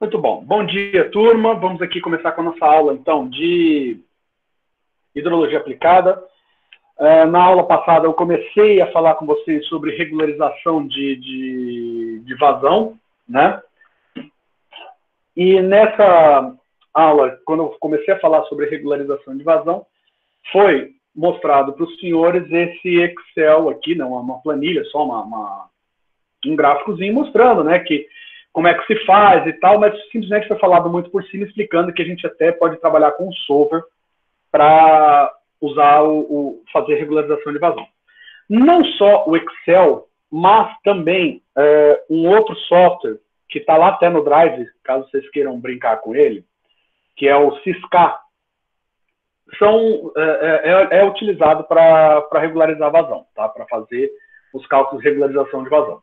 Muito bom. Bom dia, turma. Vamos aqui começar com a nossa aula, então, de hidrologia aplicada. Na aula passada, eu comecei a falar com vocês sobre regularização de vazão, né? E nessa aula, quando eu comecei a falar sobre regularização de vazão, foi mostrado para os senhores esse Excel aqui, não uma planilha, só um gráficozinho mostrando, né, que como é que se faz e tal, mas simplesmente foi falado muito por cima, explicando que a gente até pode trabalhar com o solver para usar fazer regularização de vazão. Não só o Excel, mas também um outro software que está lá até no Drive, caso vocês queiram brincar com ele, que é o Sysca, é utilizado para regularizar vazão, tá? Para fazer os cálculos de regularização de vazão.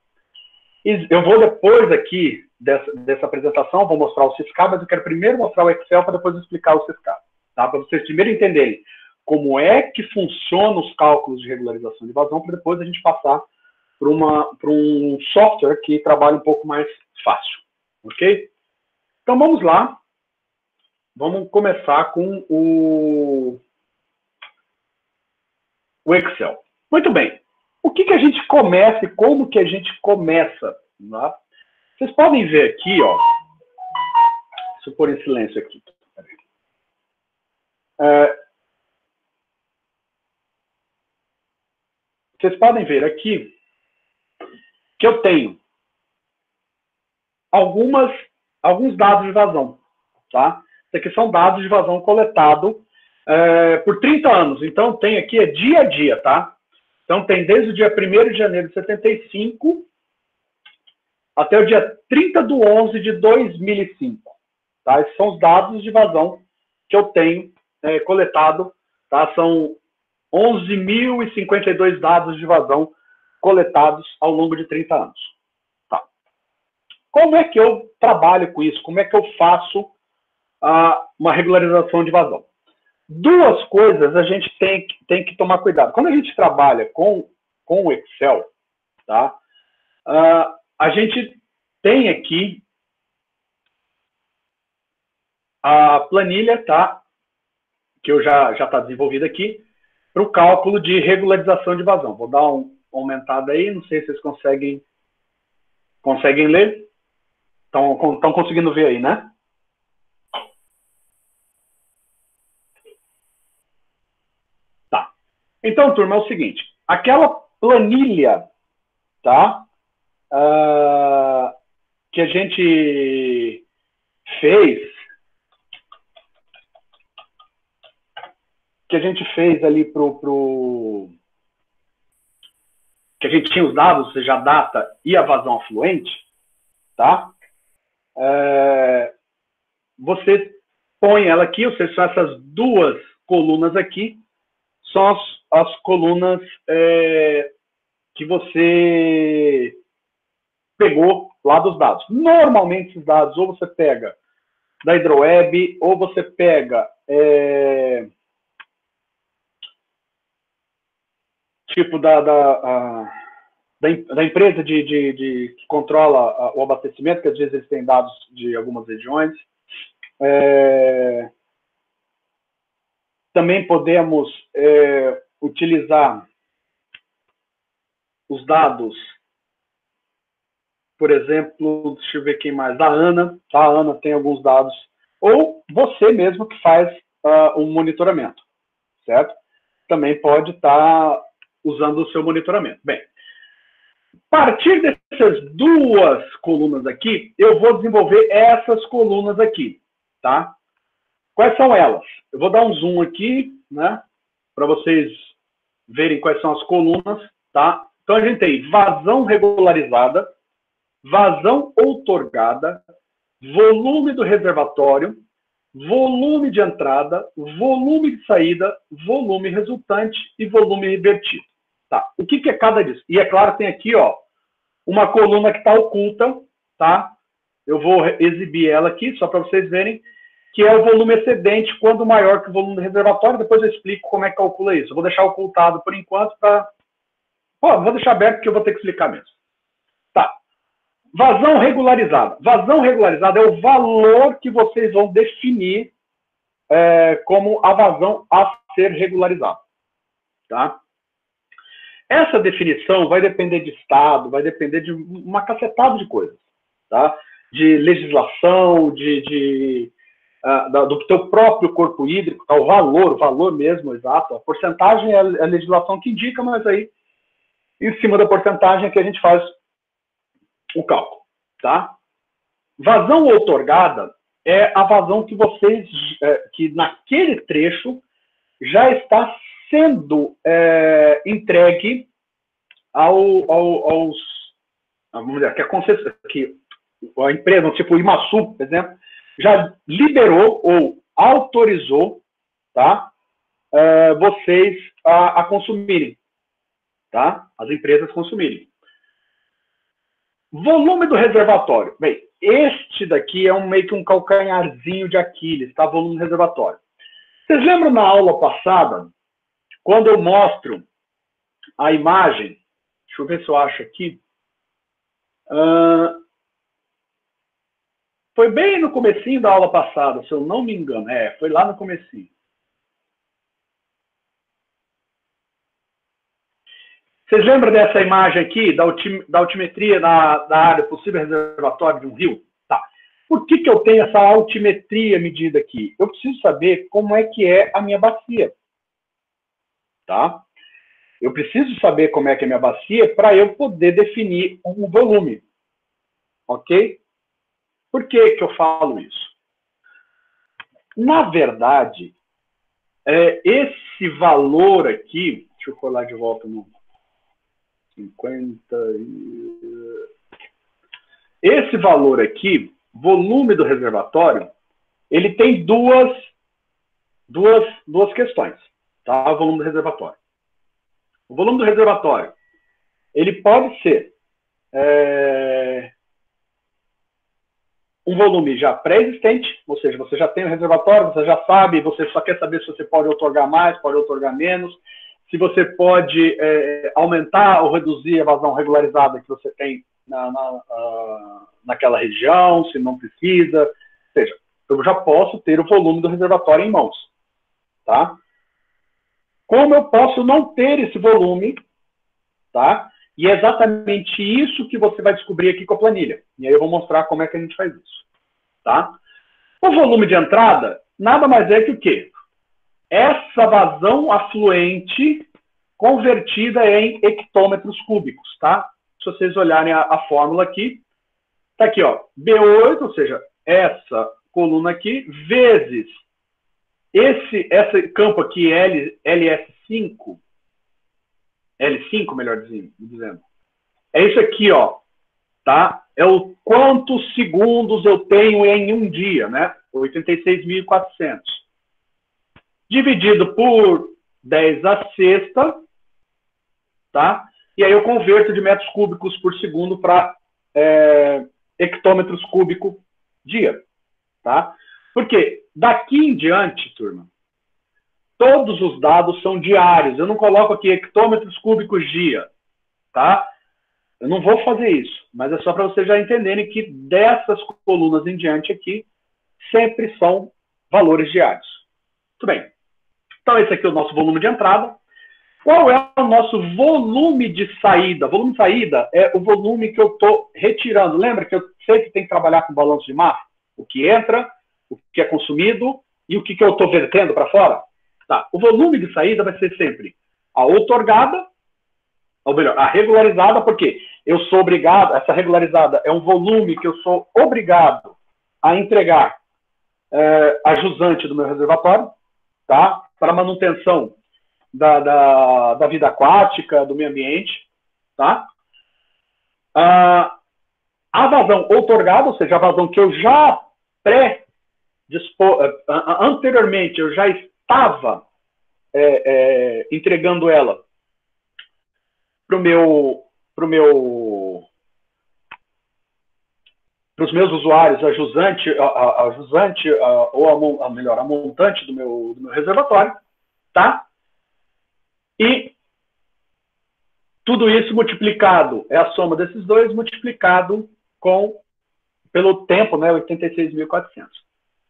E eu vou depois aqui dessa apresentação, vou mostrar o Sysca, mas eu quero primeiro mostrar o Excel para depois explicar o Sysca, tá? Para vocês primeiro entenderem como é que funcionam os cálculos de regularização de vazão, para depois a gente passar para um software que trabalha um pouco mais fácil, ok? Então vamos lá, vamos começar com o Excel. Muito bem, o que a gente começa e como que a gente começa? Tá? Vocês podem ver aqui, ó, deixa eu pôr em silêncio aqui. Vocês podem ver aqui que eu tenho alguns dados de vazão, tá? Isso aqui são dados de vazão coletado por 30 anos. Então, tem aqui dia a dia, tá? Então, tem desde o dia 1º de janeiro de 75 até o dia 30 de 11 de 2005. Tá? Esses são os dados de vazão que eu tenho coletado. Tá? São 11.052 dados de vazão coletados ao longo de 30 anos. Tá. Como é que eu trabalho com isso? Como é que eu faço uma regularização de vazão? Duas coisas a gente tem que tomar cuidado. Quando a gente trabalha com o Excel, tá? A gente tem aqui a planilha, tá? Que eu já está desenvolvida aqui, para o cálculo de regularização de vazão. Vou dar uma aumentada aí, não sei se vocês conseguem ler. Estão conseguindo ver aí, né? Tá. Então, turma, é o seguinte. Aquela planilha, tá? Que a gente fez, ali que a gente tinha os dados, ou seja, a data e a vazão afluente, tá? Você põe ela aqui, ou seja, são essas duas colunas aqui, são as colunas que você pegou lá dos dados. Normalmente, esses dados, ou você pega da Hidroweb, ou você pega tipo da empresa que controla o abastecimento, que às vezes eles têm dados de algumas regiões. Também podemos utilizar os dados, por exemplo, deixa eu ver quem mais, da Ana, tá? A Ana tem alguns dados, ou você mesmo que faz um monitoramento, certo? Também pode estar usando o seu monitoramento. Bem, a partir dessas duas colunas aqui, eu vou desenvolver essas colunas aqui, tá? Quais são elas? Eu vou dar um zoom aqui, né, para vocês verem quais são as colunas, tá? Então, a gente tem vazão regularizada, vazão outorgada, volume do reservatório, volume de entrada, volume de saída, volume resultante e volume revertido. Tá? O que é cada disso? E é claro, tem aqui, ó, uma coluna que está oculta, tá? Eu vou exibir ela aqui, só para vocês verem, que é o volume excedente, quando maior que o volume do reservatório. Depois eu explico como é que calcula isso. Eu vou deixar ocultado por enquanto para... Vou deixar aberto porque eu vou ter que explicar mesmo. Tá. Vazão regularizada. Vazão regularizada é o valor que vocês vão definir como a vazão a ser regularizada. Tá? Essa definição vai depender de estado, vai depender de uma cacetada de coisas. Tá? De legislação, do teu próprio corpo hídrico, tá? O valor mesmo, exato. A porcentagem é a legislação que indica, mas aí, em cima da porcentagem, é que a gente faz o cálculo. Tá? Vazão outorgada é a vazão que vocês, que naquele trecho já está sendo entregue aos, vamos dizer, que a empresa, tipo o Imaçu, por exemplo, já liberou ou autorizou, tá, vocês a consumirem, tá? As empresas consumirem. Volume do reservatório. Bem, este daqui é meio que um calcanharzinho de Aquiles, tá? Volume do reservatório. Vocês lembram na aula passada, quando eu mostro a imagem, deixa eu ver se eu acho aqui, foi bem no comecinho da aula passada, se eu não me engano, foi lá no comecinho. Vocês lembram dessa imagem aqui, da altimetria da área possível reservatório de um rio? Tá. Por que eu tenho essa altimetria medida aqui? Eu preciso saber como é que é a minha bacia. Tá? Eu preciso saber como é que é a minha bacia para eu poder definir um volume. Ok? Por que eu falo isso? Na verdade, esse valor aqui, deixa eu colar de volta no 50. Esse valor aqui, volume do reservatório, ele tem duas questões, tá? O volume do reservatório. O volume do reservatório, ele pode ser um volume já pré-existente, ou seja, você já tem o reservatório, você já sabe, você só quer saber se você pode outorgar mais, pode outorgar menos, se você pode aumentar ou reduzir a vazão regularizada que você tem naquela região, se não precisa. Ou seja, eu já posso ter o volume do reservatório em mãos. Tá? Como eu posso não ter esse volume, tá? E é exatamente isso que você vai descobrir aqui com a planilha. E aí eu vou mostrar como é que a gente faz isso. Tá? O volume de entrada nada mais é que o quê? Essa vazão afluente convertida em hectômetros cúbicos, tá? Se vocês olharem a fórmula aqui, tá aqui, ó, B8, ou seja, essa coluna aqui, vezes esse campo aqui, LS5, L5, melhor dizendo, é isso aqui, ó, tá? É o quantos segundos eu tenho em um dia, né? 86.400. Dividido por 10 a sexta, tá? E aí eu converto de metros cúbicos por segundo para hectômetros cúbicos dia, tá? Porque daqui em diante, turma, todos os dados são diários. Eu não coloco aqui hectômetros cúbicos dia, tá? Eu não vou fazer isso, mas é só para vocês já entenderem que dessas colunas em diante aqui sempre são valores diários. Muito bem. Então, esse aqui é o nosso volume de entrada. Qual é o nosso volume de saída? Volume de saída é o volume que eu estou retirando. Lembra que eu sempre tenho que trabalhar com balanço de massa? O que entra, o que é consumido e o que eu estou vertendo para fora? Tá. O volume de saída vai ser sempre a outorgada, ou melhor, a regularizada, porque eu sou obrigado, essa regularizada é um volume que eu sou obrigado a entregar a jusante do meu reservatório, tá? Para manutenção da vida aquática, do meio ambiente, tá? A vazão outorgada, ou seja, a vazão que eu já anteriormente eu já estava entregando ela para os meus usuários, a jusante ou melhor, a montante do meu reservatório, tá? E tudo isso multiplicado, é a soma desses dois, multiplicado pelo tempo, né, 86.400.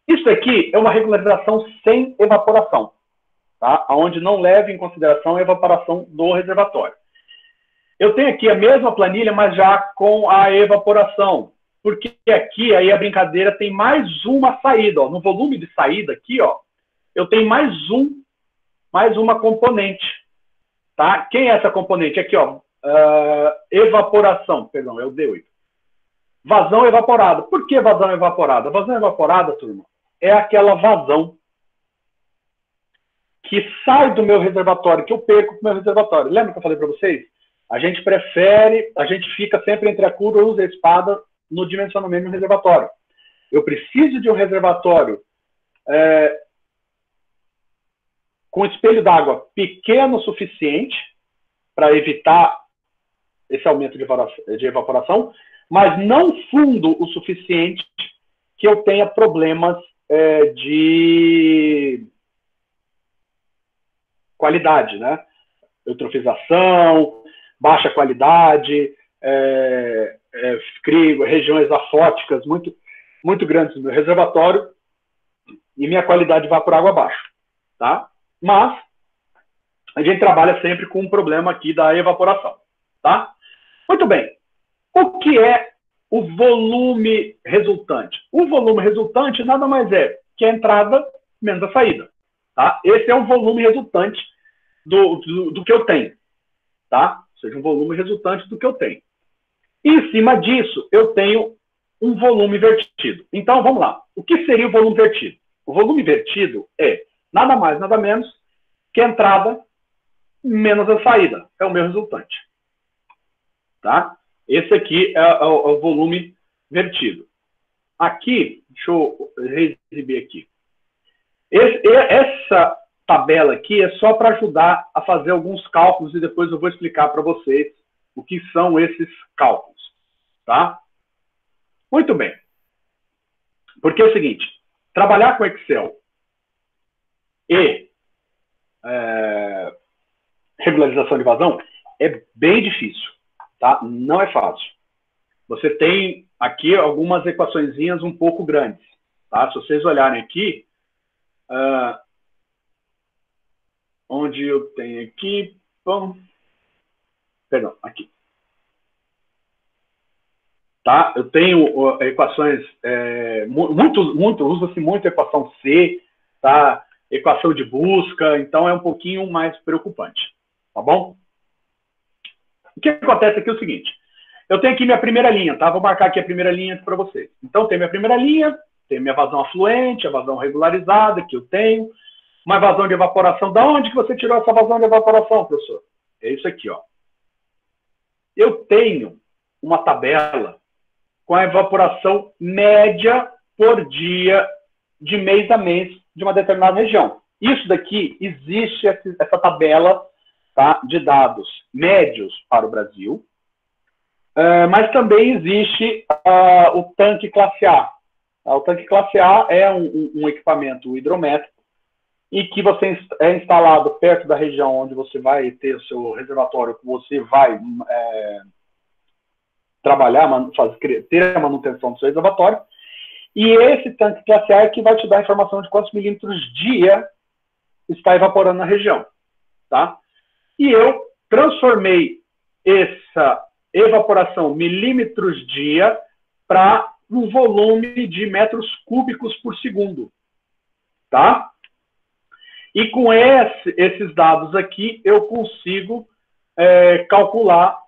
Isso aqui é uma regularização sem evaporação, tá? Onde não leva em consideração a evaporação do reservatório. Eu tenho aqui a mesma planilha, mas já com a evaporação, porque aqui aí a brincadeira tem mais uma saída, ó. No volume de saída aqui, ó, eu tenho mais uma componente, tá? Quem é essa componente? Aqui, ó, evaporação, perdão, é o D8. Vazão evaporada. Por que vazão evaporada? Vazão evaporada, turma, é aquela vazão que sai do meu reservatório, que eu perco do meu reservatório. Lembra que eu falei para vocês? A gente fica sempre entre a curva, usa a espada no dimensionamento do reservatório. Eu preciso de um reservatório com espelho d'água pequeno o suficiente para evitar esse aumento de evaporação, mas não fundo o suficiente que eu tenha problemas de qualidade, né? Eutrofização, baixa qualidade, crio regiões afóticas muito grandes no meu reservatório e minha qualidade vai por água abaixo, tá? Mas a gente trabalha sempre com um problema aqui da evaporação, tá? Muito bem. O que é o volume resultante? O volume resultante nada mais é que a entrada menos a saída, tá? Esse é o volume resultante do que eu tenho, tá? Ou seja, um volume resultante do que eu tenho. E em cima disso, eu tenho um volume vertido. Então, vamos lá. O que seria o volume vertido? O volume vertido é nada mais, nada menos que a entrada menos a saída. É o meu resultante. Tá? Esse aqui é o volume vertido. Aqui, deixa eu exibir aqui. Essa tabela aqui é só para ajudar a fazer alguns cálculos e depois eu vou explicar para vocês o que são esses cálculos. Tá? Muito bem. Porque é o seguinte, trabalhar com Excel e regularização de vazão é bem difícil, tá? Não é fácil. Você tem aqui algumas equaçõezinhas um pouco grandes, tá? Se vocês olharem aqui, onde eu tenho aqui, perdão, aqui. Tá? Eu tenho equações, usa-se muito a equação C, tá? Equação de busca, então é um pouquinho mais preocupante, tá bom? O que acontece aqui é o seguinte, eu tenho aqui minha primeira linha, tá? Vou marcar aqui a primeira linha para vocês. Então, tem minha primeira linha, tem minha vazão afluente, a vazão regularizada que eu tenho, uma vazão de evaporação. Da onde que você tirou essa vazão de evaporação, professor? É isso aqui, ó. Eu tenho uma tabela com a evaporação média por dia, de mês a mês, de uma determinada região. Isso daqui, existe essa tabela, tá, de dados médios para o Brasil, mas também existe o tanque classe A. O tanque classe A é um equipamento hidrométrico e que você é instalado perto da região onde você vai ter o seu reservatório, que você vai trabalhar, ter a manutenção do seu reservatório, e esse tanque classe A é que vai te dar a informação de quantos milímetros dia está evaporando na região, tá? E eu transformei essa evaporação milímetros dia para um volume de metros cúbicos por segundo, tá? E com esses dados aqui, eu consigo calcular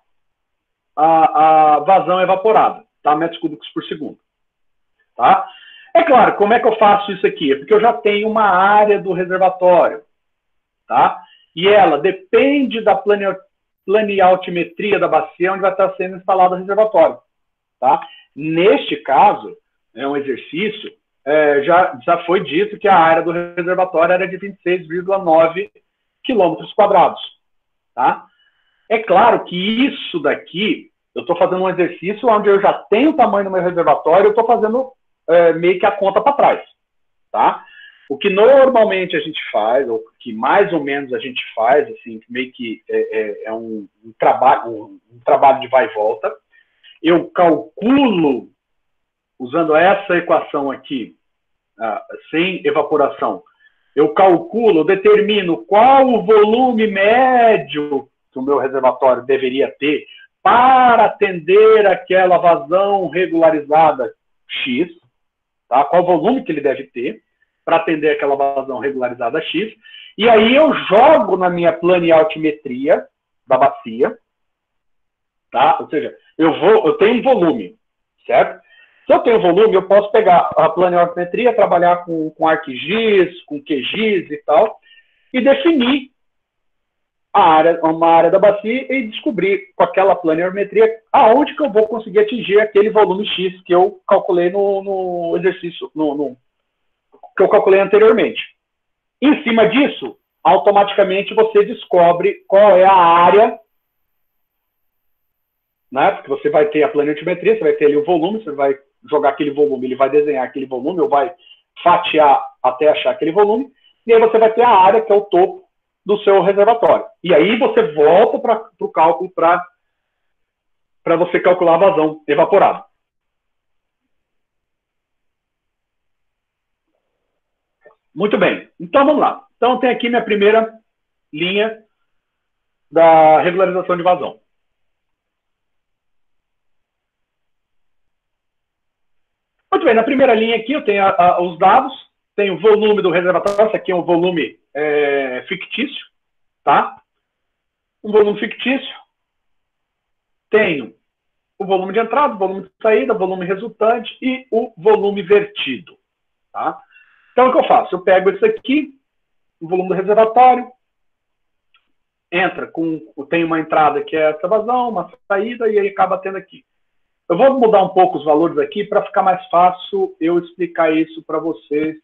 a vazão evaporada, tá? Metros cúbicos por segundo, tá? É claro, como é que eu faço isso aqui? É porque eu já tenho uma área do reservatório, tá? E ela depende da planialtimetria da bacia onde vai estar sendo instalado o reservatório, tá? Neste caso, é um exercício, já foi dito que a área do reservatório era de 26,9 quilômetros quadrados, tá? É claro que isso daqui, eu estou fazendo um exercício onde eu já tenho o tamanho do meu reservatório, eu estou fazendo meio que a conta para trás, tá? O que normalmente a gente faz, ou que mais ou menos a gente faz, assim, meio que é um trabalho de vai e volta. eu calculo, usando essa equação aqui, sem evaporação, eu calculo, determino qual o volume médio que o meu reservatório deveria ter para atender aquela vazão regularizada X, tá? Qual o volume que ele deve ter para atender aquela vazão regularizada X, e aí eu jogo na minha planialtimetria da bacia, tá? Ou seja, eu tenho um volume, certo? Se eu tenho volume, eu posso pegar a planimetria, trabalhar com ArcGIS, com QGIS e tal, e definir uma área da bacia e descobrir com aquela planimetria aonde que eu vou conseguir atingir aquele volume X que eu calculei no exercício, que eu calculei anteriormente. Em cima disso, automaticamente você descobre qual é a área, né? Porque você vai ter a planimetria, você vai ter ali o volume, você vai jogar aquele volume, ele vai desenhar aquele volume, ou vai fatiar até achar aquele volume, e aí você vai ter a área, que é o topo do seu reservatório. E aí você volta para o cálculo para você calcular a vazão evaporada. Muito bem. Então, vamos lá. Então, tem aqui minha primeira linha da regularização de vazão. Muito bem, na primeira linha aqui eu tenho os dados, tenho o volume do reservatório, esse aqui é um volume fictício, tá? Um volume fictício. Tenho o volume de entrada, o volume de saída, o volume resultante e o volume vertido, tá? Então, o que eu faço? Eu pego esse aqui, o volume do reservatório, tem uma entrada que é essa vazão, uma saída, e aí acaba tendo aqui. Eu vou mudar um pouco os valores aqui para ficar mais fácil eu explicar isso para vocês.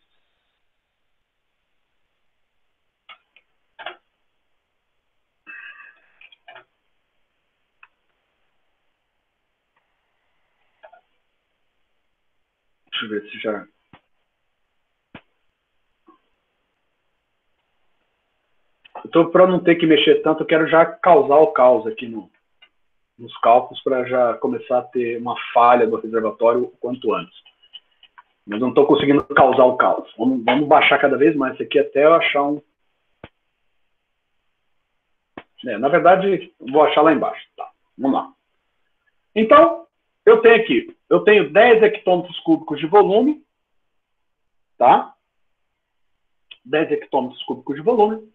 Deixa eu ver se já... Então, para não ter que mexer tanto, eu quero já causar o caos aqui nos cálculos para já começar a ter uma falha do reservatório o quanto antes. Mas não estou conseguindo causar o caos. Vamos baixar cada vez mais isso aqui até eu achar um... na verdade, vou achar lá embaixo. Tá, vamos lá. Então, eu tenho 10 hectômetros cúbicos de volume, tá? 10 hectômetros cúbicos de volume.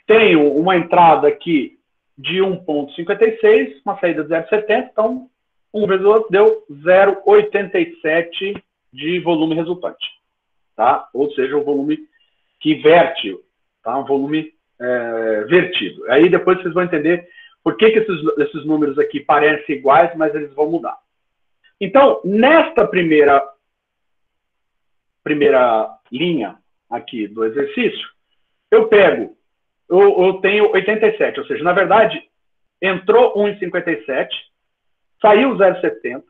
Tenho uma entrada aqui de 1,56, uma saída de 0,70, então 1 vezes o outro deu 0,87 de volume resultante, tá? Ou seja, o volume que verte, tá? Um volume vertido. Aí depois vocês vão entender por que esses números aqui parecem iguais, mas eles vão mudar. Então, nesta primeira linha aqui do exercício, eu tenho 87, ou seja, na verdade, entrou 1,57, saiu 0,70,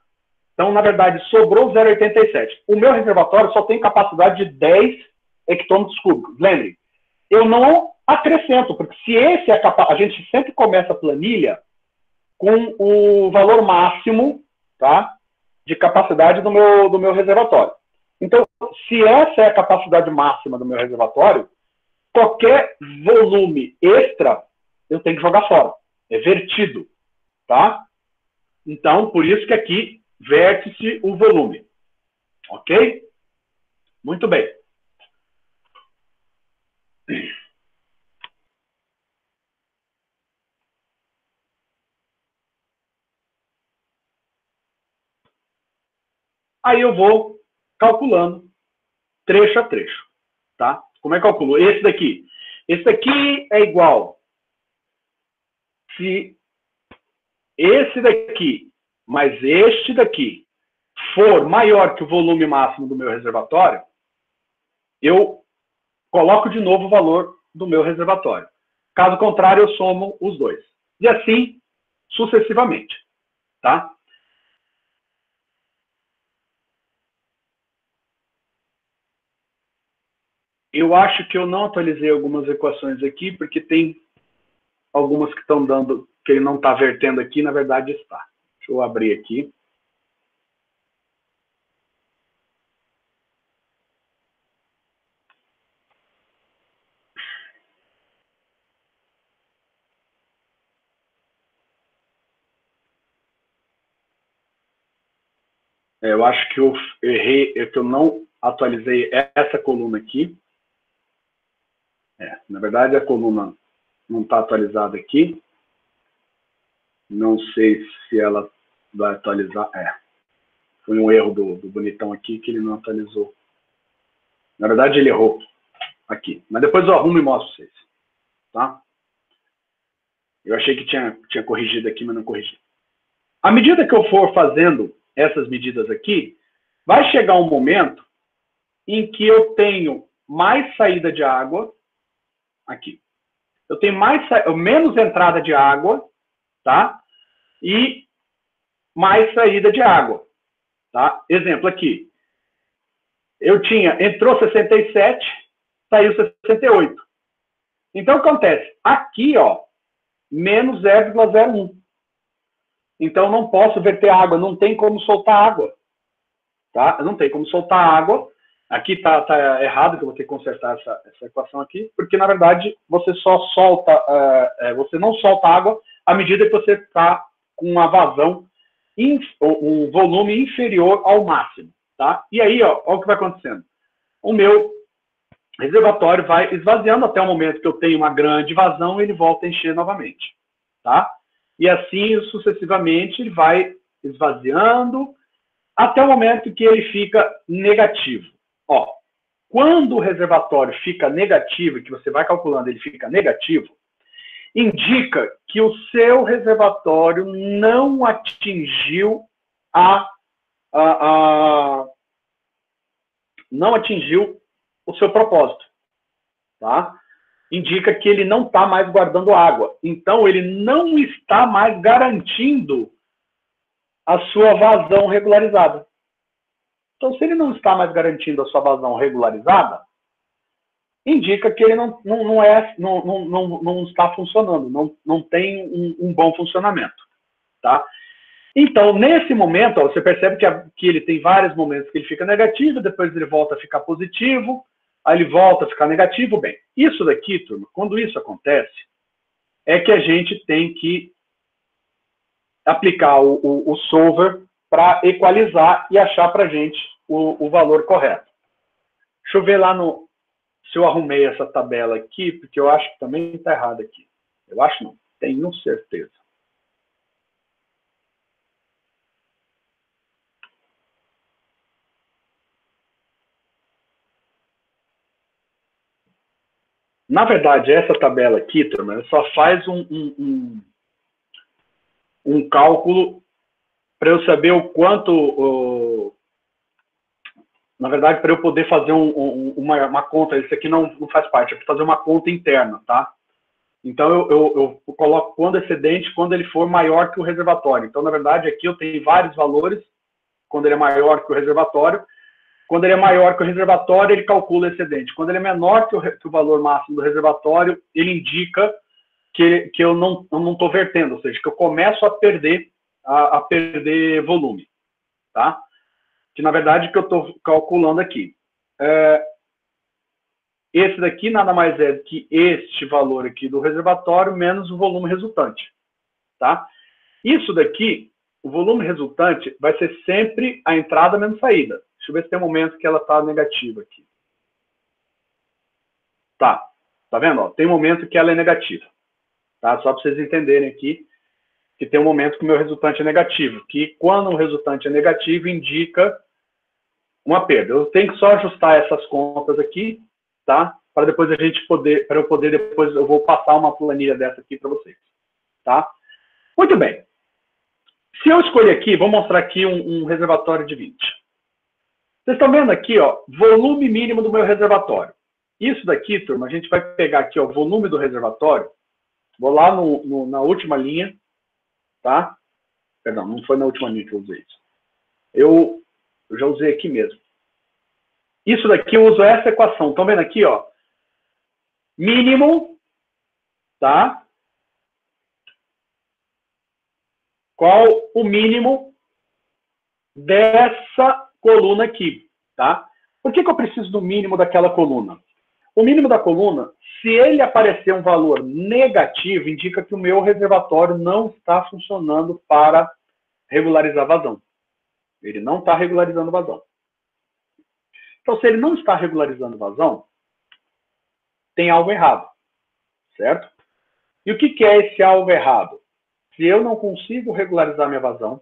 então, na verdade, sobrou 0,87. O meu reservatório só tem capacidade de 10 hectômetros cúbicos. Lembrem, eu não acrescento, porque se esse é a gente sempre começa a planilha com o valor máximo, tá, de capacidade do meu reservatório. Então, se essa é a capacidade máxima do meu reservatório, qualquer volume extra eu tenho que jogar fora. É vertido, tá? Então, por isso que aqui verte-se o volume. Ok? Muito bem. Aí eu vou calculando trecho a trecho, tá? Como é que eu calculo? Esse daqui é igual se esse daqui mais este daqui for maior que o volume máximo do meu reservatório, eu coloco de novo o valor do meu reservatório. Caso contrário, eu somo os dois. E assim sucessivamente, tá? Eu acho que eu não atualizei algumas equações aqui, porque tem algumas que estão dando, que ele não está vertendo aqui, na verdade está. Deixa eu abrir aqui. Eu acho que eu errei, que eu não atualizei essa coluna aqui. Na verdade, a coluna não está atualizada aqui. Não sei se ela vai atualizar. Foi um erro do bonitão aqui que ele não atualizou. Na verdade, ele errou aqui. Mas depois eu arrumo e mostro para vocês. Tá? Eu achei que tinha corrigido aqui, mas não corrigi. À medida que eu for fazendo essas medidas aqui, vai chegar um momento em que eu tenho mais saída de água aqui. Eu tenho menos entrada de água, tá? E mais saída de água, tá? Exemplo aqui. Entrou 67, saiu 68. Então, o que acontece? Aqui, ó, menos 0,01. Então, não posso verter água, não tem como soltar água, tá? Não tem como soltar água. Aqui tá errado, que eu vou ter que consertar essa equação aqui, porque, na verdade, você só solta, você não solta água à medida que você está com uma vazão, um volume inferior ao máximo, tá? E aí, ó o que vai acontecendo. O meu reservatório vai esvaziando até o momento que eu tenho uma grande vazão, ele volta a encher novamente, tá? E assim, sucessivamente, ele vai esvaziando até o momento que ele fica negativo. Ó, quando o reservatório fica negativo, que você vai calculando, ele fica negativo, indica que o seu reservatório não atingiu não atingiu o seu propósito, tá? Indica que ele não está mais guardando água. Então, ele não está mais garantindo a sua vazão regularizada. Então, se ele não está mais garantindo a sua vazão regularizada, indica que ele não está funcionando, não tem um bom funcionamento, tá? Então, nesse momento, ó, você percebe que ele tem vários momentos que ele fica negativo, depois ele volta a ficar positivo, aí ele volta a ficar negativo. Bem, isso daqui, turma, quando isso acontece, é que a gente tem que aplicar o solver para equalizar e achar para a gente o valor correto. Deixa eu ver lá se eu arrumei essa tabela aqui, porque eu acho que também está errado aqui. Eu acho não, tenho certeza. Na verdade, essa tabela aqui, turma, só faz um cálculo para eu saber o quanto... na verdade, para eu poder fazer uma conta, isso aqui não faz parte, é para fazer uma conta interna, tá? Então, eu coloco quando excedente, quando ele for maior que o reservatório. Então, na verdade, aqui eu tenho vários valores, quando ele é maior que o reservatório. Quando ele é maior que o reservatório, ele calcula excedente. Quando ele é menor que o valor máximo do reservatório, ele indica que eu não estou vertendo, ou seja, que eu começo a perder volume, tá? Que, na verdade, que eu estou calculando aqui. Esse daqui nada mais é do que este valor aqui do reservatório menos o volume resultante, tá? Isso daqui, o volume resultante, vai ser sempre a entrada menos saída. Deixa eu ver se tem um momento que ela está negativa aqui. Tá vendo? Ó, tem um momento que ela é negativa. Tá? Só para vocês entenderem aqui que tem um momento que o meu resultante é negativo. Que quando o resultante é negativo, indica uma perda. Eu tenho que só ajustar essas contas aqui, tá? Para depois depois eu vou passar uma planilha dessa aqui para vocês. Tá? Muito bem. Se eu escolher aqui, vou mostrar aqui um reservatório de 20. Vocês estão vendo aqui, ó, volume mínimo do meu reservatório. Isso daqui, turma, a gente vai pegar aqui, ó, o volume do reservatório. Vou lá na última linha, tá? Perdão, não foi na última linha que eu usei isso. Eu já usei aqui mesmo. Isso daqui eu uso essa equação. Estão vendo aqui, ó? Mínimo, tá? qual o mínimo dessa coluna aqui, tá? Por que eu preciso do mínimo daquela coluna? O mínimo da coluna, se ele aparecer um valor negativo, indica que o meu reservatório não está funcionando para regularizar a vazão. Ele não está regularizando a vazão. Então, se ele não está regularizando a vazão, tem algo errado, certo? E o que é esse algo errado? Se eu não consigo regularizar minha vazão,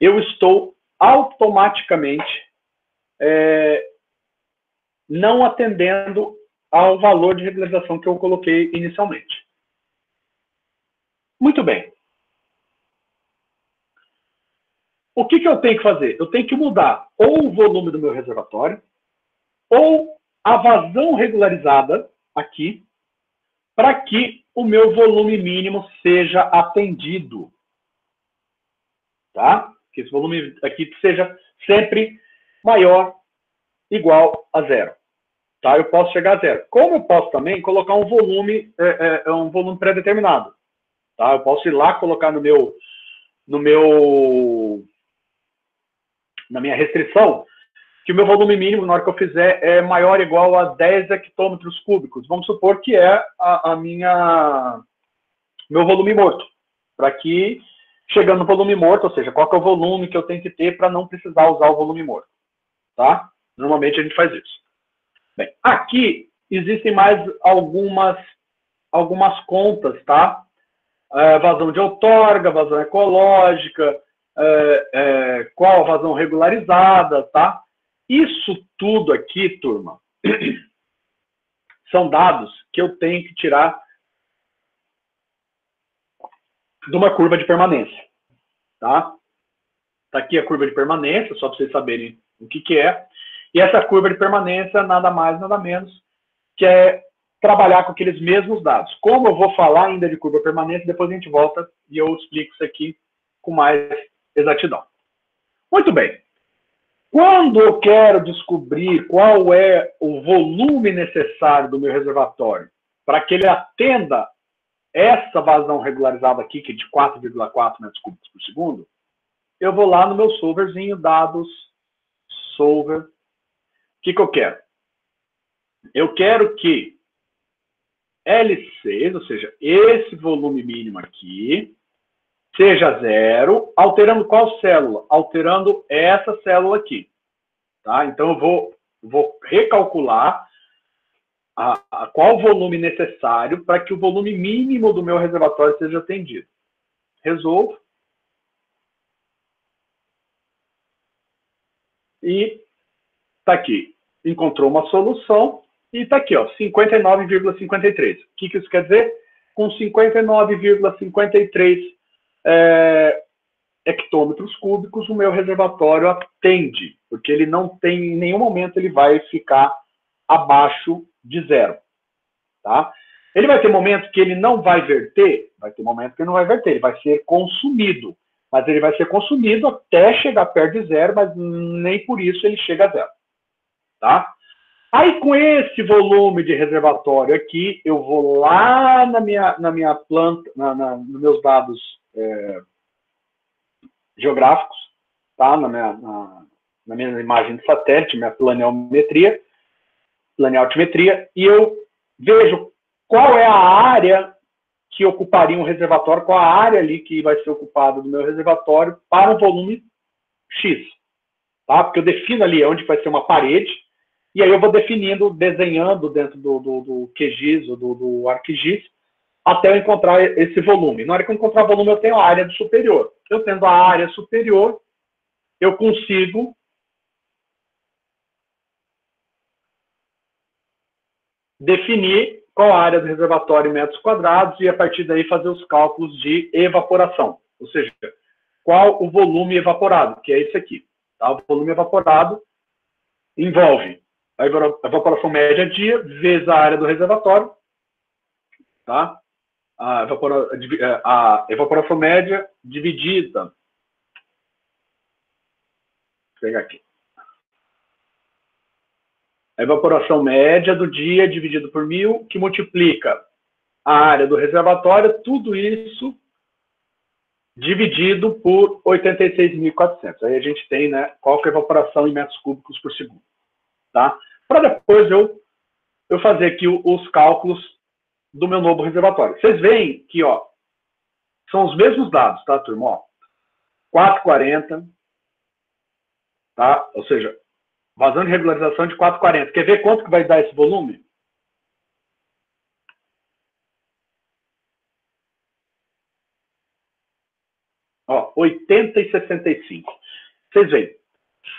eu estou automaticamente não atendendo ao valor de regularização que eu coloquei inicialmente. Muito bem. O que eu tenho que fazer? Eu tenho que mudar ou o volume do meu reservatório, ou a vazão regularizada aqui, para que o meu volume mínimo seja atendido. Tá? Que esse volume aqui seja sempre maior, igual a zero. Tá? Eu posso chegar a zero. Como eu posso também colocar um volume pré-determinado. Tá? Eu posso ir lá colocar na minha restrição, que o meu volume mínimo, na hora que eu fizer, é maior ou igual a 10 hectômetros cúbicos. Vamos supor que é meu volume morto. Para que, chegando no volume morto, ou seja, qual que é o volume que eu tenho que ter para não precisar usar o volume morto. Tá? Normalmente a gente faz isso. Bem, aqui existem mais algumas contas, tá? Vazão de outorga, vazão ecológica, qual a vazão regularizada, tá? Isso tudo aqui, turma, são dados que eu tenho que tirar de uma curva de permanência, tá? Tá aqui a curva de permanência, só para vocês saberem o que é. E essa curva de permanência, nada mais, nada menos, que é trabalhar com aqueles mesmos dados. Como eu vou falar ainda de curva permanente, depois a gente volta e eu explico isso aqui com mais exatidão. Muito bem. Quando eu quero descobrir qual é o volume necessário do meu reservatório para que ele atenda essa vazão regularizada aqui, que é de 4,4 metros cúbicos por segundo, eu vou lá no meu solverzinho, dados, solver. O que eu quero? Eu quero que L6, ou seja, esse volume mínimo aqui, seja zero, alterando qual célula? Alterando essa célula aqui. Tá? Então, eu vou recalcular qual o volume necessário para que o volume mínimo do meu reservatório seja atendido. Resolvo. E está aqui. Encontrou uma solução e está aqui, 59,53. O que isso quer dizer? Com 59,53 hectômetros cúbicos, o meu reservatório atende, porque ele não tem, em nenhum momento ele vai ficar abaixo de zero. Tá? Ele vai ter momentos que ele não vai verter, vai ter momentos que ele não vai verter, ele vai ser consumido, mas ele vai ser consumido até chegar perto de zero, mas nem por isso ele chega a zero. Tá? Aí, com esse volume de reservatório aqui, eu vou lá na minha planta, nos meus dados geográficos, tá? na minha imagem de satélite, minha planealtimetria, e eu vejo qual é a área que ocuparia um reservatório, qual a área ali que vai ser ocupada do meu reservatório para um volume X. Tá? Porque eu defino ali onde vai ser uma parede, e aí eu vou definindo, desenhando dentro do QGIS ou do ArcGIS, até eu encontrar esse volume. Na hora que eu encontrar o volume, eu tenho a área do superior. Eu tendo a área superior, eu consigo definir qual a área do reservatório em metros quadrados e, a partir daí, fazer os cálculos de evaporação. Ou seja, qual o volume evaporado, que é esse aqui. Tá? O volume evaporado envolve a evaporação média dia vezes a área do reservatório. Tá? A evaporação média dividida. Vou pegar aqui. A evaporação média do dia dividido por 1000, que multiplica a área do reservatório, tudo isso dividido por 86.400. Aí a gente tem, né, qual que é a evaporação em metros cúbicos por segundo. Tá? Para depois eu fazer aqui os cálculos do meu novo reservatório. Vocês veem que, ó, são os mesmos dados, tá, turma? Ó, 440, tá? Ou seja, vazão de regularização de 440. Quer ver quanto que vai dar esse volume? Ó, 80,65. Vocês veem,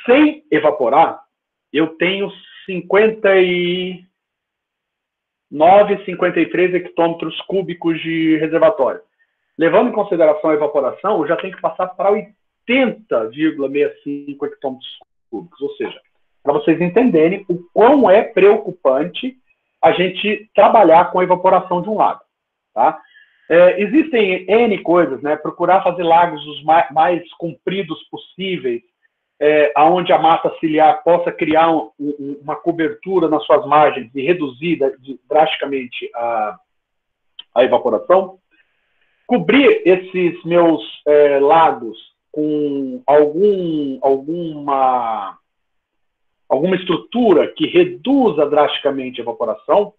sem evaporar, eu tenho 59, 53 hectômetros cúbicos de reservatório. Levando em consideração a evaporação, eu já tenho que passar para 80,65 hectômetros cúbicos. Ou seja, para vocês entenderem o quão é preocupante a gente trabalhar com a evaporação de um lago. Tá? Existem N coisas, né? Procurar fazer lagos os mais compridos possíveis, onde a massa ciliar possa criar uma cobertura nas suas margens e reduzir drasticamente a evaporação. Cobrir esses meus lagos com alguma estrutura que reduza drasticamente a evaporação.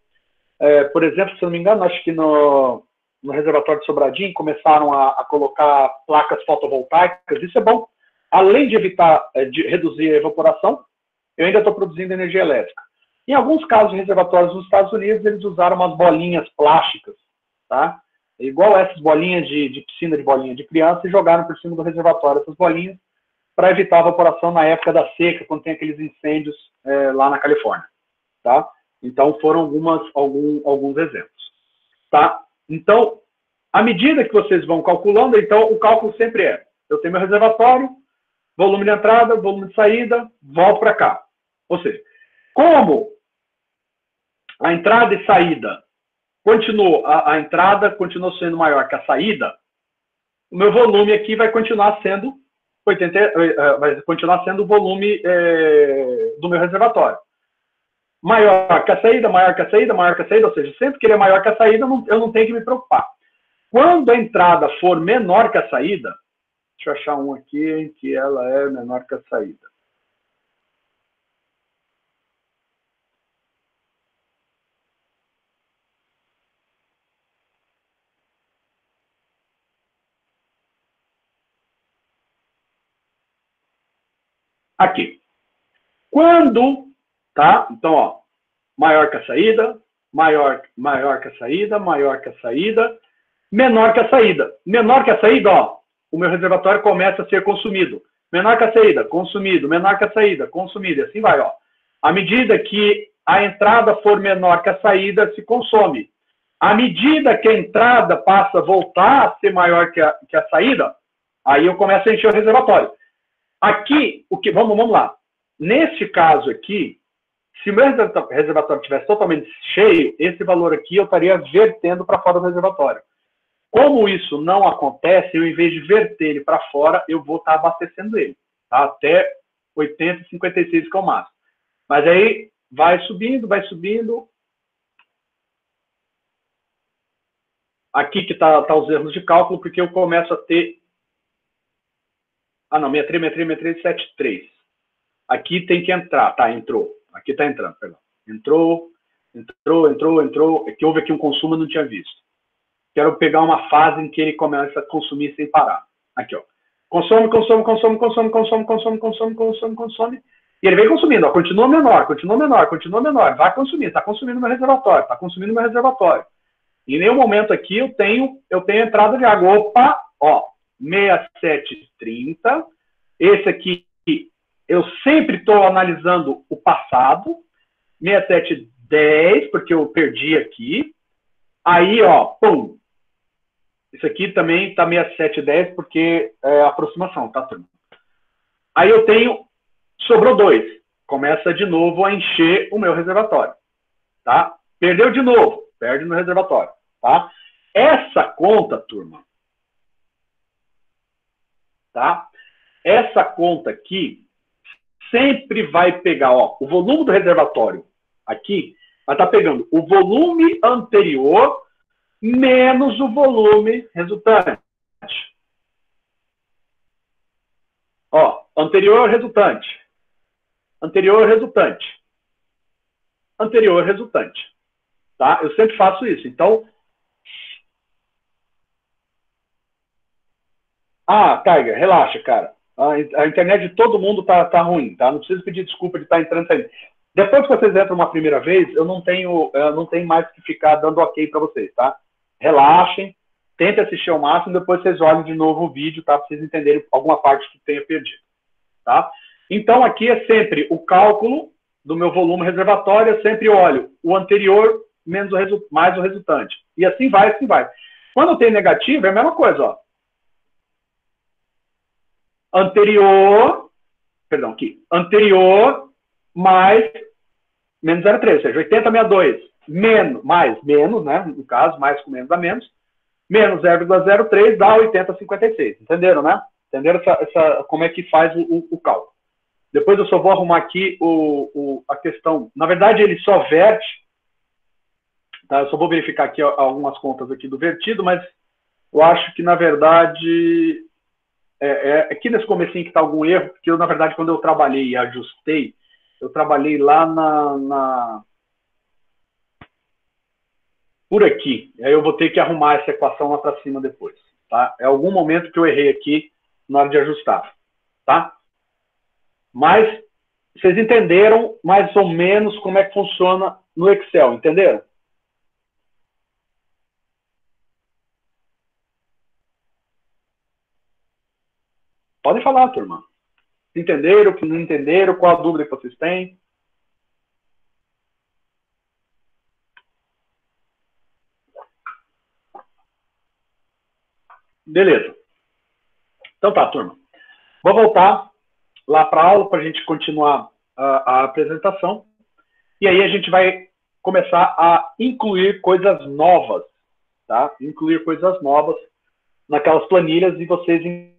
Por exemplo, se não me engano, acho que no reservatório de Sobradinho começaram a colocar placas fotovoltaicas. Isso é bom. Além de evitar, de reduzir a evaporação, eu ainda estou produzindo energia elétrica. Em alguns casos de reservatórios nos Estados Unidos, eles usaram umas bolinhas plásticas, tá? Igual essas bolinhas de piscina de bolinha de criança, e jogaram por cima do reservatório essas bolinhas para evitar a evaporação na época da seca, quando tem aqueles incêndios lá na Califórnia, tá? Então, foram alguns exemplos, tá? Então, à medida que vocês vão calculando, então, o cálculo sempre eu tenho meu reservatório, volume de entrada, volume de saída, volto para cá. Ou seja, como a entrada e saída a entrada continuou sendo maior que a saída, o meu volume aqui vai continuar sendo o volume do meu reservatório. Maior que a saída, maior que a saída, maior que a saída, ou seja, sempre que ele é maior que a saída, eu não tenho que me preocupar. Quando a entrada for menor que a saída, deixa eu achar um aqui em que ela é menor que a saída. Aqui. Quando, tá? Então, ó, maior que a saída, maior que a saída, maior que a saída, menor que a saída. Menor que a saída, ó, o meu reservatório começa a ser consumido. Menor que a saída, consumido. Menor que a saída, consumido. E assim vai, ó. À medida que a entrada for menor que a saída, se consome. À medida que a entrada passa a voltar a ser maior que a saída, aí eu começo a encher o reservatório. Aqui, vamos lá. Neste caso aqui, se o meu reservatório estivesse totalmente cheio, esse valor aqui eu estaria vertendo para fora do reservatório. Como isso não acontece, eu, em vez de verter ele para fora, eu vou estar abastecendo ele, tá? Até 80,56, que é o máximo. Mas aí vai subindo, vai subindo. Aqui que está os erros de cálculo, porque eu começo a ter... Ah, não, 63,73. Aqui tem que entrar, tá? Entrou. Aqui está entrando, perdão. Entrou. É que houve aqui um consumo, eu não tinha visto. Quero pegar uma fase em que ele começa a consumir sem parar. Aqui, ó. Consome. E ele vem consumindo, ó. Continua menor. Vai consumindo. Está consumindo meu reservatório. Em nenhum momento aqui eu tenho entrada de água. Opa, ó. 67,30. Esse aqui, eu sempre estou analisando o passado. 67,10, porque eu perdi aqui. Aí, ó, pum. Isso aqui também está 67,10, porque é aproximação, tá, turma? Aí eu tenho, sobrou 2. Começa de novo a encher o meu reservatório, tá? Perdeu de novo, perde no reservatório, tá? Essa conta, turma, tá? Essa conta aqui sempre vai pegar, ó, o volume do reservatório aqui, vai estar pegando o volume anterior menos o volume resultante. Ó, anterior resultante. Anterior resultante. Anterior resultante. Tá? Eu sempre faço isso. Então, Tiger, relaxa, cara. A internet de todo mundo tá ruim, tá? Não precisa pedir desculpa de estar entrando e saindo. Depois que vocês entram uma primeira vez, eu não tenho mais que ficar dando ok para vocês, tá? Relaxem, tentem assistir ao máximo, depois vocês olhem de novo o vídeo, tá? Para vocês entenderem alguma parte que tenha perdido, tá? Então, aqui é sempre o cálculo do meu volume reservatório, eu sempre olho o anterior menos mais o resultante. E assim vai, assim vai. Quando tem negativo, é a mesma coisa, ó. Anterior mais menos 0,3, ou seja, 80,62, menos, né, no caso, mais com menos dá menos 0,03 dá 80,56, entenderam, né? Entenderam como é que faz o cálculo. Depois eu só vou arrumar aqui a questão, na verdade ele só verte, tá? Eu só vou verificar aqui algumas contas aqui do vertido, mas eu acho que na verdade aqui nesse comecinho que está algum erro, porque eu, na verdade, quando eu trabalhei e ajustei, eu trabalhei lá por aqui. Aí eu vou ter que arrumar essa equação lá para cima depois, tá? É algum momento que eu errei aqui na hora de ajustar, tá? Mas vocês entenderam mais ou menos como é que funciona no Excel, entenderam? Podem falar, turma. Entenderam, que não entenderam, qual a dúvida que vocês têm? Beleza. Então tá, turma. Vou voltar lá para a aula para a gente continuar a apresentação. E aí a gente vai começar a incluir coisas novas, tá? Incluir coisas novas naquelas planilhas e vocês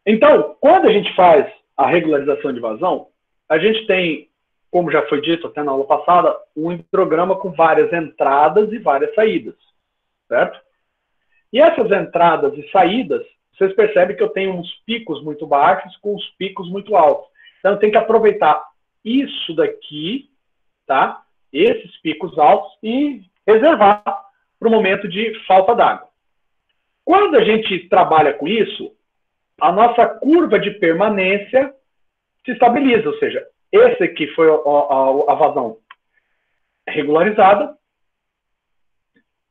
Então, quando a gente faz a regularização de vazão, a gente tem, como já foi dito até na aula passada, um hidrograma com várias entradas e várias saídas, certo? E essas entradas e saídas, vocês percebem que eu tenho uns picos muito baixos com uns picos muito altos. Então, eu tenho que aproveitar isso daqui, tá? Esses picos altos e reservar para o momento de falta d'água. Quando a gente trabalha com isso, a nossa curva de permanência se estabiliza, ou seja, esse aqui foi a vazão regularizada,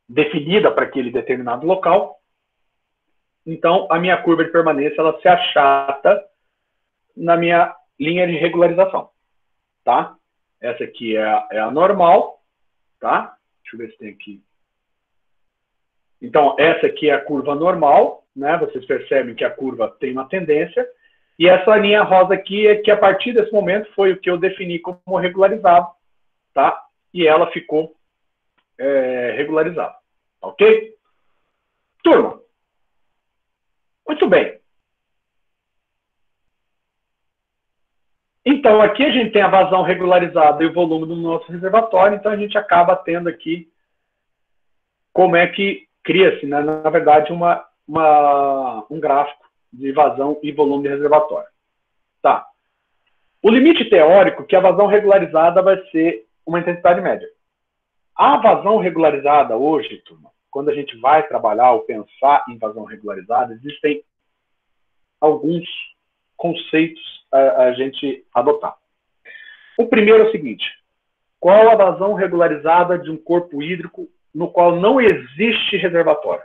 definida para aquele determinado local. Então, a minha curva de permanência ela se achata na minha linha de regularização, tá? Essa aqui é a normal, tá? Deixa eu ver se tem aqui. Então, essa aqui é a curva normal, né? Vocês percebem que a curva tem uma tendência. E essa linha rosa aqui é que, a partir desse momento, foi o que eu defini como regularizado, tá? E ela ficou regularizada, ok? Turma, muito bem. Então, aqui a gente tem a vazão regularizada e o volume do nosso reservatório, então a gente acaba tendo aqui como é que cria-se, né, na verdade, um gráfico de vazão e volume de reservatório. Tá. O limite teórico que a vazão regularizada vai ser uma intensidade média. A vazão regularizada hoje, turma, quando a gente vai trabalhar ou pensar em vazão regularizada, existem alguns conceitos a gente adotar. O primeiro é o seguinte: qual a vazão regularizada de um corpo hídrico no qual não existe reservatório?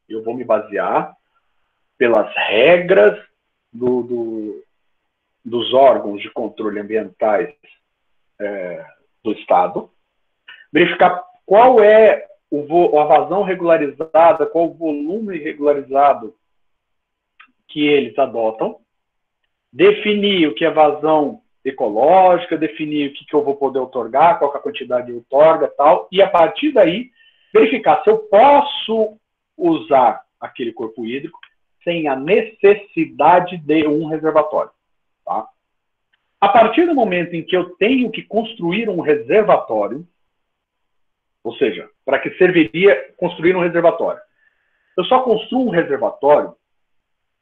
Eu vou me basear pelas regras dos órgãos de controle ambientais do Estado, verificar qual é a vazão regularizada, qual o volume regularizado que eles adotam, definir o que é vazão ecológica, definir o que eu vou poder outorgar, qual é a quantidade de outorga e tal, e a partir daí verificar se eu posso usar aquele corpo hídrico sem a necessidade de um reservatório. Tá? A partir do momento em que eu tenho que construir um reservatório, ou seja, para que serviria construir um reservatório? Eu só construo um reservatório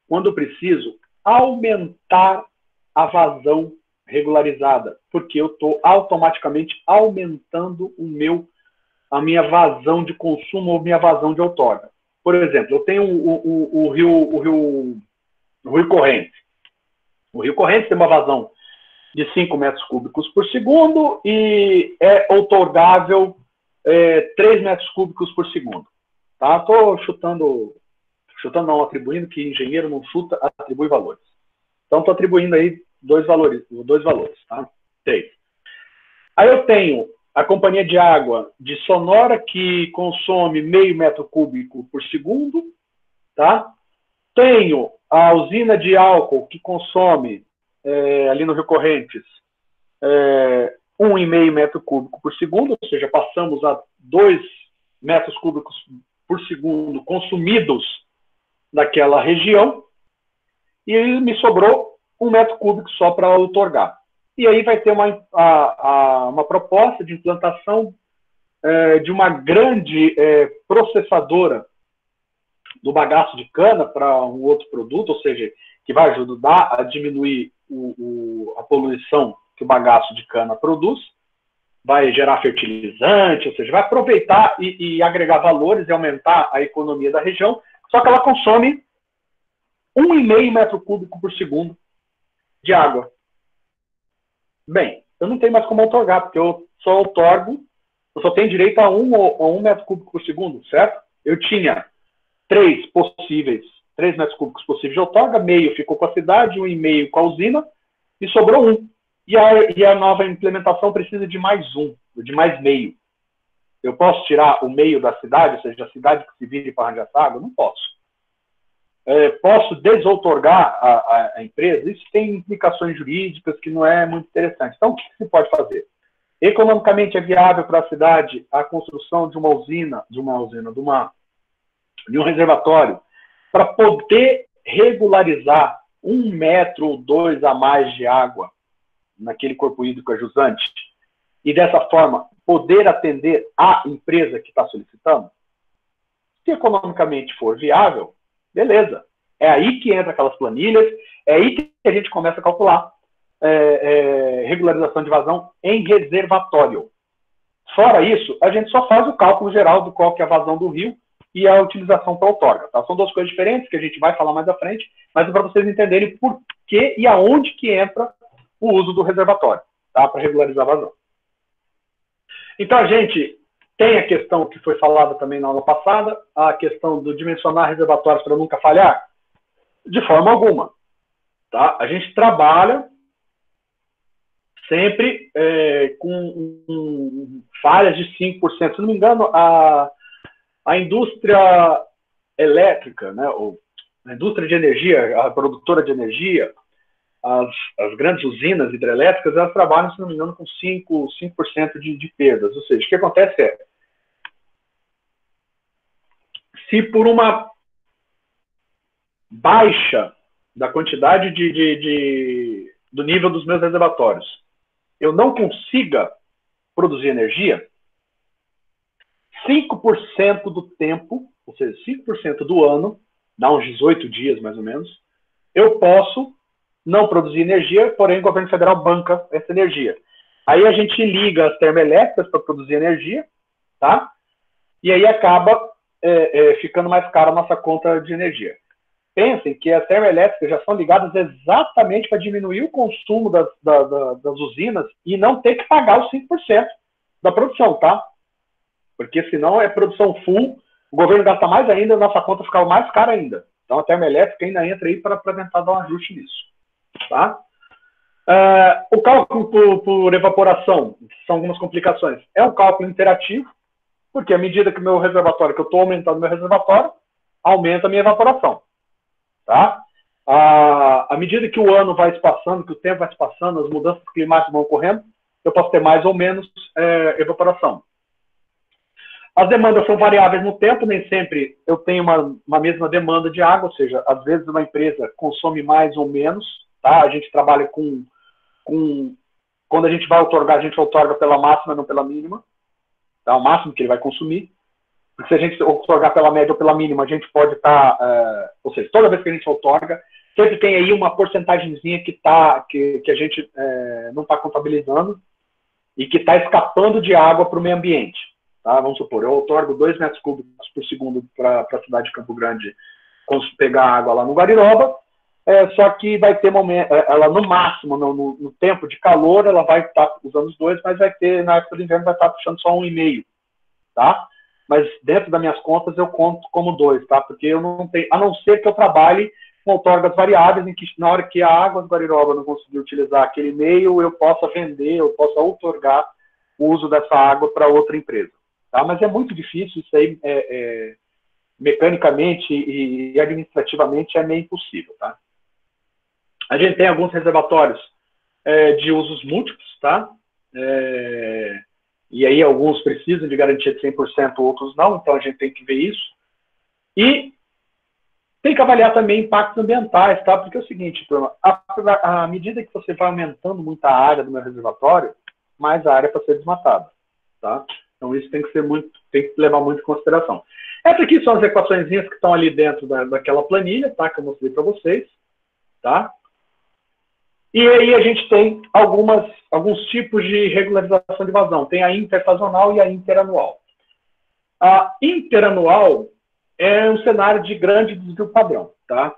quando eu preciso aumentar a vazão regularizada, porque eu estou automaticamente aumentando a minha vazão de consumo ou minha vazão de outorga. Por exemplo, eu tenho o Rio Corrente. O Rio Corrente tem uma vazão de 5 metros cúbicos por segundo e é outorgável 3 metros cúbicos por segundo. Tá? Estou chutando não, atribuindo, que engenheiro não chuta, atribui valores. Então, estou atribuindo aí dois valores, tá? 3. Aí eu tenho a companhia de água de Sonora, que consome meio metro cúbico por segundo, tá? Tenho a usina de álcool, que consome, ali no Rio Correntes, 1,5 metro cúbico por segundo, ou seja, passamos a 2 metros cúbicos por segundo consumidos daquela região, e aí me sobrou 1 metro cúbico só para outorgar. E aí vai ter uma proposta de implantação de uma grande processadora do bagaço de cana para um outro produto, ou seja, que vai ajudar a diminuir a poluição que o bagaço de cana produz, vai gerar fertilizante, ou seja, vai aproveitar e agregar valores e aumentar a economia da região, só que ela consome 1,5 metro cúbico por segundo de água. Bem, eu não tenho mais como outorgar, porque eu só tenho direito a 1 metro cúbico por segundo, certo? Eu tinha 3 metros cúbicos possíveis de outorga, meio ficou com a cidade, 1,5 com a usina, e sobrou 1. E a nova implementação precisa de mais meio. Eu posso tirar o meio da cidade, ou seja, a cidade que se vire para arranjar essa água? Não posso. Posso desoutorgar a empresa? Isso tem implicações jurídicas que não é muito interessante. Então, o que se pode fazer? Economicamente é viável para a cidade a construção de um reservatório para poder regularizar 1 metro ou 2 a mais de água naquele corpo hídrico ajusante e, dessa forma, poder atender a empresa que está solicitando? Se economicamente for viável, beleza. É aí que entra aquelas planilhas, é aí que a gente começa a calcular regularização de vazão em reservatório. Fora isso, a gente só faz o cálculo geral do qual que é a vazão do rio e a utilização para outorga. Tá? São duas coisas diferentes que a gente vai falar mais à frente, mas é para vocês entenderem por que e aonde que entra o uso do reservatório, tá? Para regularizar a vazão. Então, a gente tem a questão que foi falada também na aula passada, a questão do dimensionar reservatórios para nunca falhar? De forma alguma. Tá? A gente trabalha sempre com falhas de 5%. Se não me engano, a indústria elétrica, né, ou a indústria de energia, a produtora de energia, as grandes usinas hidrelétricas, elas trabalham, se não me engano, com 5% de perdas. Ou seja, o que acontece é, se por uma baixa da quantidade do nível dos meus reservatórios eu não consiga produzir energia, 5% do tempo, ou seja, 5% do ano, dá uns 18 dias mais ou menos, eu posso não produzir energia, porém o governo federal banca essa energia. Aí a gente liga as termoelétricas para produzir energia, tá? E aí acaba ficando mais cara a nossa conta de energia. Pensem que as termoelétricas já são ligadas exatamente para diminuir o consumo das usinas e não ter que pagar os 5% da produção, tá? Porque senão é produção full, o governo gasta mais ainda, a nossa conta fica mais cara ainda. Então a termoelétrica ainda entra aí para tentar dar um ajuste nisso. Tá? O cálculo por evaporação, são algumas complicações. É um cálculo interativo, porque à medida que o meu reservatório, que eu estou aumentando meu reservatório, aumenta a minha evaporação. Tá? À medida que o ano vai se passando, que o tempo vai se passando, as mudanças climáticas vão ocorrendo, eu posso ter mais ou menos evaporação. As demandas são variáveis no tempo, nem sempre eu tenho uma mesma demanda de água, ou seja, às vezes uma empresa consome mais ou menos, tá? A gente trabalha com quando a gente vai outorgar, a gente outorga pela máxima, não pela mínima, tá? O máximo que ele vai consumir. Porque se a gente outorgar pela média ou pela mínima, a gente pode estar, ou seja, toda vez que a gente outorga, sempre tem aí uma porcentagemzinha que a gente não está contabilizando e que está escapando de água para o meio ambiente. Tá? Vamos supor, eu outorgo 2 metros cúbicos por segundo para a cidade de Campo Grande pegar água lá no Guariroba, só que vai ter momento, ela no máximo, no tempo de calor, ela vai estar usando os 2, mas vai ter, na época do inverno, vai estar puxando só 1,5, tá? Mas dentro das minhas contas eu conto como 2, tá? Porque eu não tenho, a não ser que eu trabalhe com outorgas variáveis, em que na hora que a água do Guariroba não conseguir utilizar aquele meio, eu possa vender, eu possa outorgar o uso dessa água para outra empresa. Tá? Mas é muito difícil, isso aí mecanicamente e administrativamente é meio impossível. Tá? A gente tem alguns reservatórios de usos múltiplos, tá? E aí alguns precisam de garantia de 100%, outros não, então a gente tem que ver isso. E tem que avaliar também impactos ambientais, tá? Porque é o seguinte, à medida que você vai aumentando muito a área do meu reservatório, mais a área para ser desmatada, tá? Então isso tem que levar muito em consideração. Essas aqui são as equaçõezinhas que estão ali dentro daquela planilha, tá? Que eu mostrei para vocês, tá? E aí a gente tem alguns tipos de regularização de vazão. Tem a intersazonal e a interanual. A interanual é um cenário de grande desvio padrão. Tá?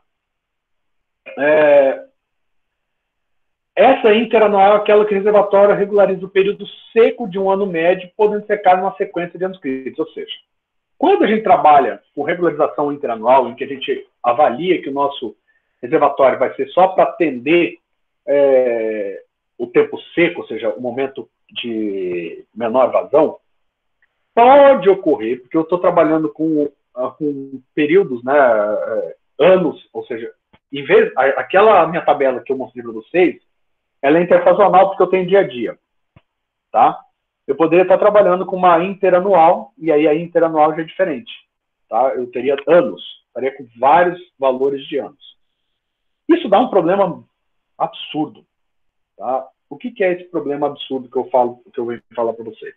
Essa interanual é aquela que o reservatório regulariza o período seco de um ano médio, podendo secar numa sequência de anos críticos. Ou seja, quando a gente trabalha com regularização interanual, em que a gente avalia que o nosso reservatório vai ser só para atender o tempo seco, ou seja, o momento de menor vazão, pode ocorrer, porque eu estou trabalhando com períodos, né, anos, ou seja, em vez, aquela minha tabela que eu mostrei para vocês, ela é intersazonal porque eu tenho dia a dia, tá? Eu poderia estar trabalhando com uma interanual, e aí a interanual já é diferente, tá? Eu teria anos, estaria com vários valores de anos. Isso dá um problema absurdo, tá? O que é esse problema absurdo que eu venho falar para vocês?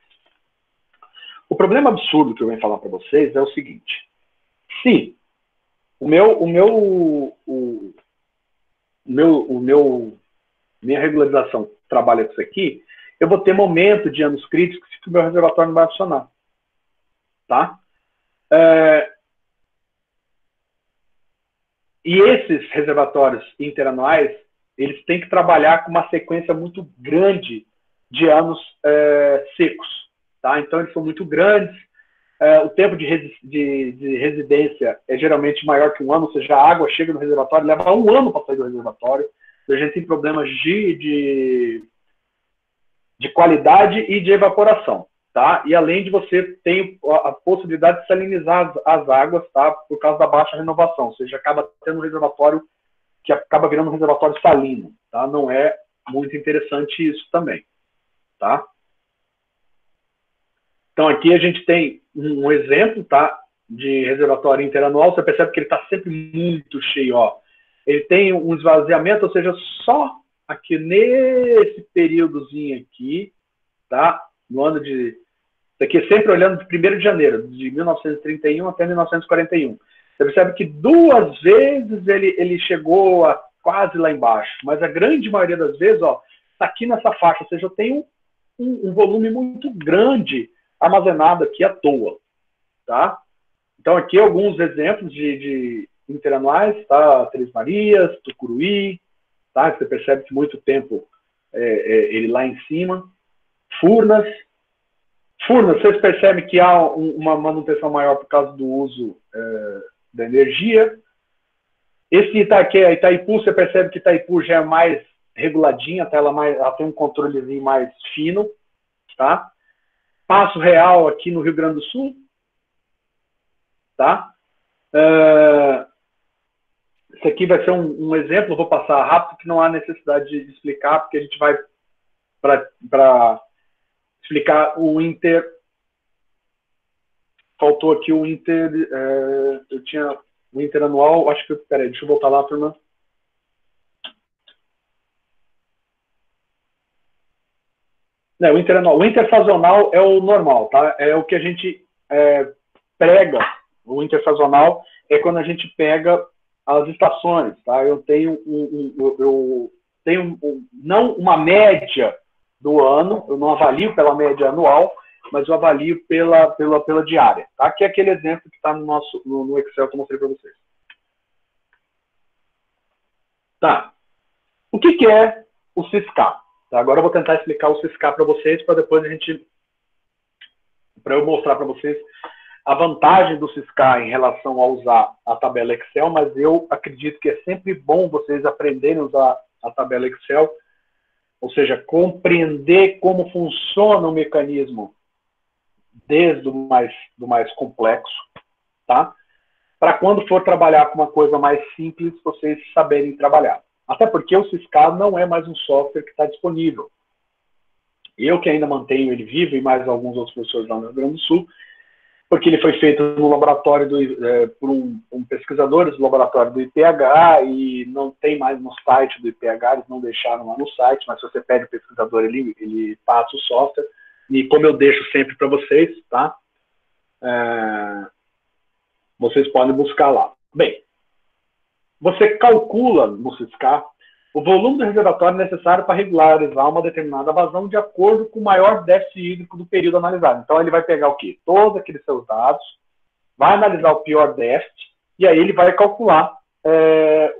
O problema absurdo que eu venho falar para vocês é o seguinte: se minha regularização trabalha com isso aqui, eu vou ter momento de anos críticos que o meu reservatório não vai funcionar, tá? E esses reservatórios interanuais, eles têm que trabalhar com uma sequência muito grande de anos secos, tá? Então eles são muito grandes, o tempo de residência é geralmente maior que um ano, ou seja, a água chega no reservatório, leva um ano para sair do reservatório, a gente tem problemas de qualidade e de evaporação, tá? E além de você ter a possibilidade de salinizar as águas, tá? Por causa da baixa renovação, ou seja, acaba tendo um reservatório que acaba virando um reservatório salino, tá? Não é muito interessante isso também, tá? Então aqui a gente tem um exemplo, tá, de reservatório interanual. Você percebe que ele está sempre muito cheio, ó. Ele tem um esvaziamento, ou seja, só aqui nesse períodozinho aqui, tá? No ano de... Isso aqui é sempre olhando de 1º de janeiro, de 1931 até 1941. Você percebe que 2 vezes ele chegou a quase lá embaixo, mas a grande maioria das vezes, ó, está aqui nessa faixa, ou seja, eu tenho um volume muito grande armazenado aqui à toa, tá? Então aqui alguns exemplos de interanuais, tá? Três Marias, Tucuruí, tá? Você percebe que muito tempo ele lá em cima. Furnas, vocês percebem que há uma manutenção maior por causa do uso da energia. Esse Itaipu, você percebe que Itaipu já é mais reguladinha, tá? Ela tem um controlezinho mais fino, tá? Passo Real aqui no Rio Grande do Sul, tá? Esse aqui vai ser um exemplo, eu vou passar rápido, que não há necessidade de explicar, porque a gente vai para explicar o Inter. Faltou aqui o Inter. Eu tinha o Interanual, acho que. Peraí, deixa eu voltar lá, turma. Não, o intersazonal é o normal, tá? É o que a gente prega. O intersazonal é quando a gente pega as estações, tá? Eu tenho não uma média do ano, eu não avalio pela média anual, mas eu avalio pela diária, tá? Que é aquele exemplo que está no Excel que eu mostrei para vocês. Tá. O que é o Syscall? Tá? Agora eu vou tentar explicar o Syscall para vocês, para depois para eu mostrar para vocês a vantagem do Syscall em relação a usar a tabela Excel, mas eu acredito que é sempre bom vocês aprenderem a usar a tabela Excel, ou seja, compreender como funciona o mecanismo desde do mais complexo, tá? Para quando for trabalhar com uma coisa mais simples, vocês saberem trabalhar. Até porque o Syscall não é mais um software que está disponível. Eu que ainda mantenho ele vivo e mais alguns outros professores lá no Rio Grande do Sul, porque ele foi feito no laboratório por um pesquisadores do laboratório do IPH e não tem mais no site do IPH, eles não deixaram lá no site, mas se você pede o pesquisador, ele passa o software. E como eu deixo sempre para vocês, tá? Vocês podem buscar lá. Bem, você calcula no Syscall o volume do reservatório necessário para regularizar uma determinada vazão de acordo com o maior déficit hídrico do período analisado. Então, ele vai pegar o quê? Todos aqueles seus dados, vai analisar o pior déficit, e aí ele vai calcular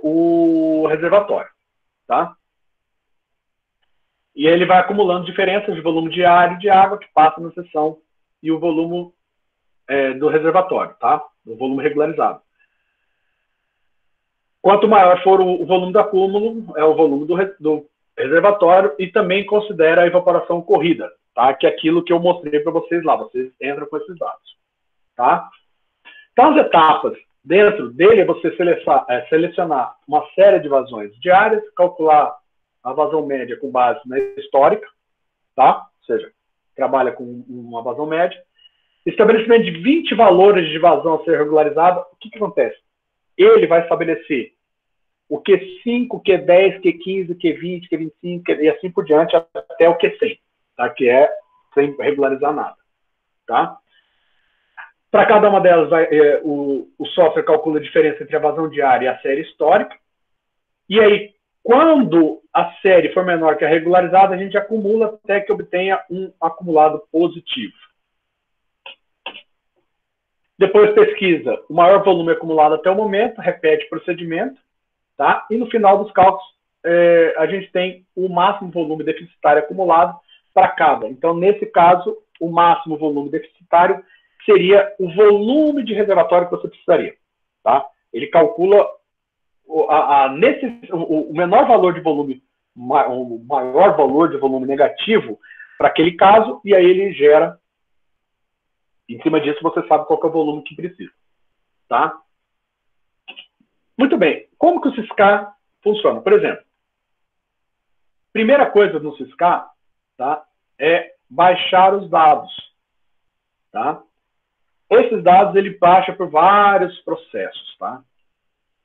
o reservatório. Tá? E aí ele vai acumulando diferenças de volume diário de água que passa na seção e o volume do reservatório, tá? O volume regularizado. Quanto maior for o volume do acúmulo, é o volume do reservatório, e também considera a evaporação corrida, tá? Que é aquilo que eu mostrei para vocês lá. Vocês entram com esses dados, tá? Então, as etapas dentro dele é você selecionar uma série de vazões diárias, calcular a vazão média com base na histórica, tá? Ou seja, trabalha com uma vazão média. Estabelecimento de 20 valores de vazão a ser regularizado. O que acontece? Ele vai estabelecer o Q5, Q10, Q15, Q20, Q25 e assim por diante até o Q100, tá? Que é sem regularizar nada. Tá? Para cada uma delas, o software calcula a diferença entre a vazão diária e a série histórica. E aí, quando a série for menor que a regularizada, a gente acumula até que obtenha um acumulado positivo. Depois pesquisa o maior volume acumulado até o momento, repete o procedimento, tá? E no final dos cálculos, a gente tem o máximo volume deficitário acumulado para cada. Então, nesse caso, o máximo volume deficitário seria o volume de reservatório que você precisaria. Tá? Ele calcula o menor valor de volume, o maior valor de volume negativo para aquele caso, e aí ele gera. Em cima disso, você sabe qual que é o volume que precisa. Tá? Muito bem. Como que o Syscall funciona? Por exemplo, primeira coisa no Syscall, tá, é baixar os dados. Tá? Esses dados ele baixa por vários processos. Tá?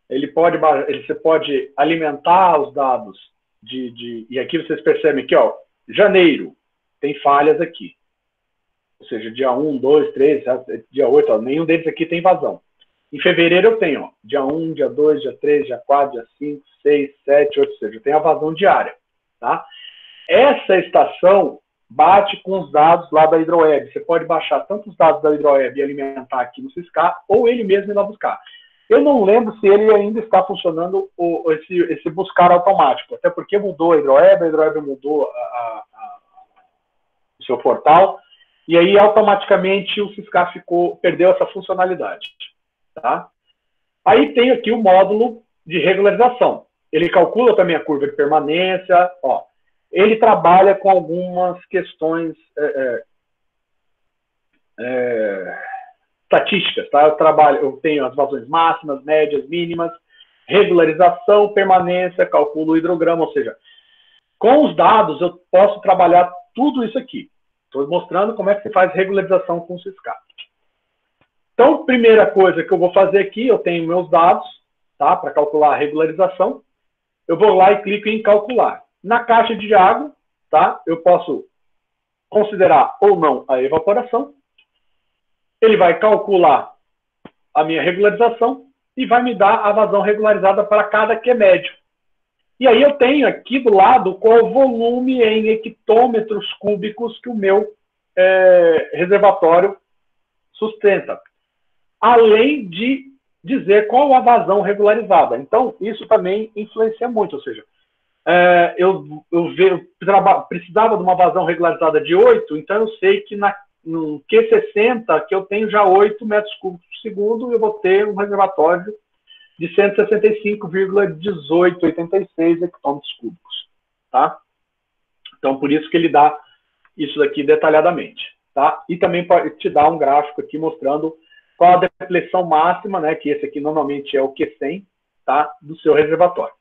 Você pode alimentar os dados e aqui vocês percebem que, ó, janeiro tem falhas aqui. Ou seja, dia 1, 2, 3, dia 8, ó, nenhum deles aqui tem vazão. Em fevereiro eu tenho, ó, dia 1, dia 2, dia 3, dia 4, dia 5, 6, 7, 8, ou seja, eu tenho a vazão diária. Tá? Essa estação bate com os dados lá da Hidroweb. Você pode baixar tanto os dados da Hidroweb e alimentar aqui no Syscall, ou ele mesmo ir lá buscar. Eu não lembro se ele ainda está funcionando esse buscar automático, até porque mudou a Hidroweb mudou o seu portal, e aí automaticamente o Syscall perdeu essa funcionalidade. Tá? Aí tem aqui o módulo de regularização. Ele calcula também a curva de permanência. Ó, ele trabalha com algumas questões estatísticas. Tá? Eu tenho as vazões máximas, médias, mínimas, regularização, permanência, calculo o hidrograma. Ou seja, com os dados eu posso trabalhar tudo isso aqui. Estou mostrando como é que se faz regularização com o Syscall. Então, primeira coisa que eu vou fazer aqui, eu tenho meus dados, tá, para calcular a regularização. Eu vou lá e clico em calcular. Na caixa de água, tá, eu posso considerar ou não a evaporação, ele vai calcular a minha regularização e vai me dar a vazão regularizada para cada Q médio. E aí eu tenho aqui do lado qual é o volume em hectômetros cúbicos que o meu reservatório sustenta. Além de dizer qual a vazão regularizada. Então, isso também influencia muito. Ou seja, eu precisava de uma vazão regularizada de 8, então eu sei que no Q60, que eu tenho já 8 metros cúbicos por segundo, eu vou ter um reservatório de 165,1886 hectômetros cúbicos. Tá? Então, por isso que ele dá isso daqui detalhadamente. Tá? E também pode te dar um gráfico aqui mostrando qual a depressão máxima, né, que esse aqui normalmente é o Q100, tá, do seu reservatório.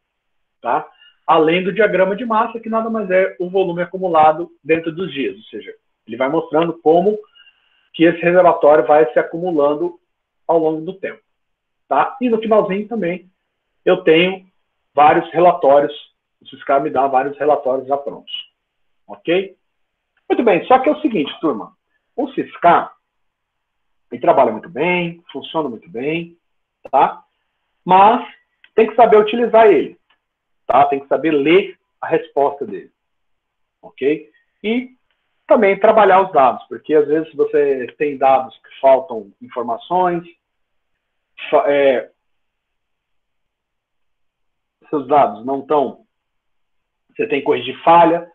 Tá? Além do diagrama de massa, que nada mais é o volume acumulado dentro dos dias. Ou seja, ele vai mostrando como que esse reservatório vai se acumulando ao longo do tempo. Tá? E no finalzinho também eu tenho vários relatórios, o Syscar me dá vários relatórios já prontos. Ok? Muito bem, só que é o seguinte, turma. O Syscar, ele trabalha muito bem, funciona muito bem, tá? Mas tem que saber utilizar ele, tá? Tem que saber ler a resposta dele, ok? E também trabalhar os dados, porque às vezes você tem dados que faltam informações, seus dados não estão, você tem que corrigir falha.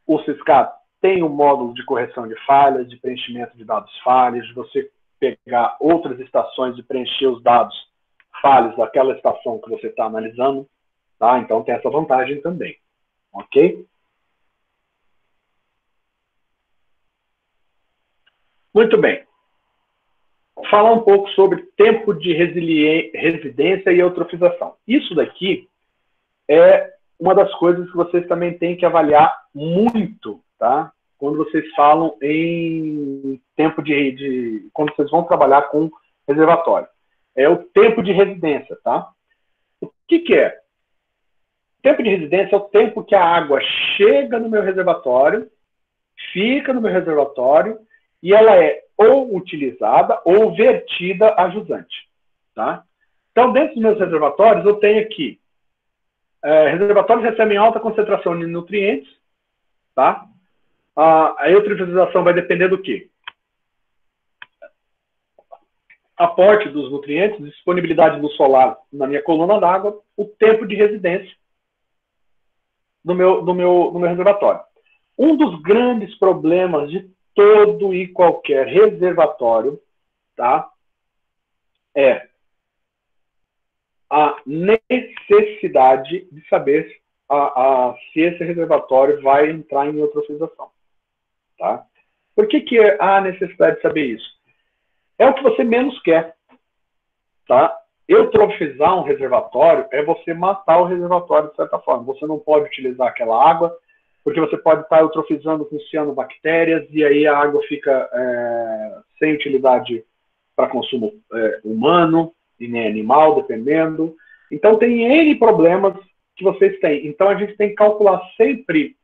O Syscar tem um módulo de correção de falhas, de preenchimento de dados falhos, de você pegar outras estações e preencher os dados falhos daquela estação que você está analisando. Tá? Então tem essa vantagem também. Ok? Muito bem. Falar um pouco sobre tempo de residência e eutrofização. Isso daqui é uma das coisas que vocês também têm que avaliar muito, tá? Quando vocês falam em tempo quando vocês vão trabalhar com reservatório. É o tempo de residência, tá? O que é? O tempo de residência é o tempo que a água chega no meu reservatório, fica no meu reservatório e ela é ou utilizada ou vertida a jusante, tá? Então, dentro dos meus reservatórios, eu tenho aqui reservatórios recebem alta concentração de nutrientes, tá? A eutrofização vai depender do quê? Aporte dos nutrientes, disponibilidade do solar na minha coluna d'água, o tempo de residência no meu reservatório. Um dos grandes problemas de todo e qualquer reservatório, tá, é a necessidade de saber se esse reservatório vai entrar em eutrofização. Tá? Por que há a necessidade de saber isso? É o que você menos quer. Tá? Eutrofizar um reservatório é você matar o reservatório de certa forma. Você não pode utilizar aquela água, porque você pode estar eutrofizando com cianobactérias e aí a água fica sem utilidade para consumo humano e nem animal, dependendo. Então, tem N problemas que vocês têm. Então, a gente tem que calcular sempre,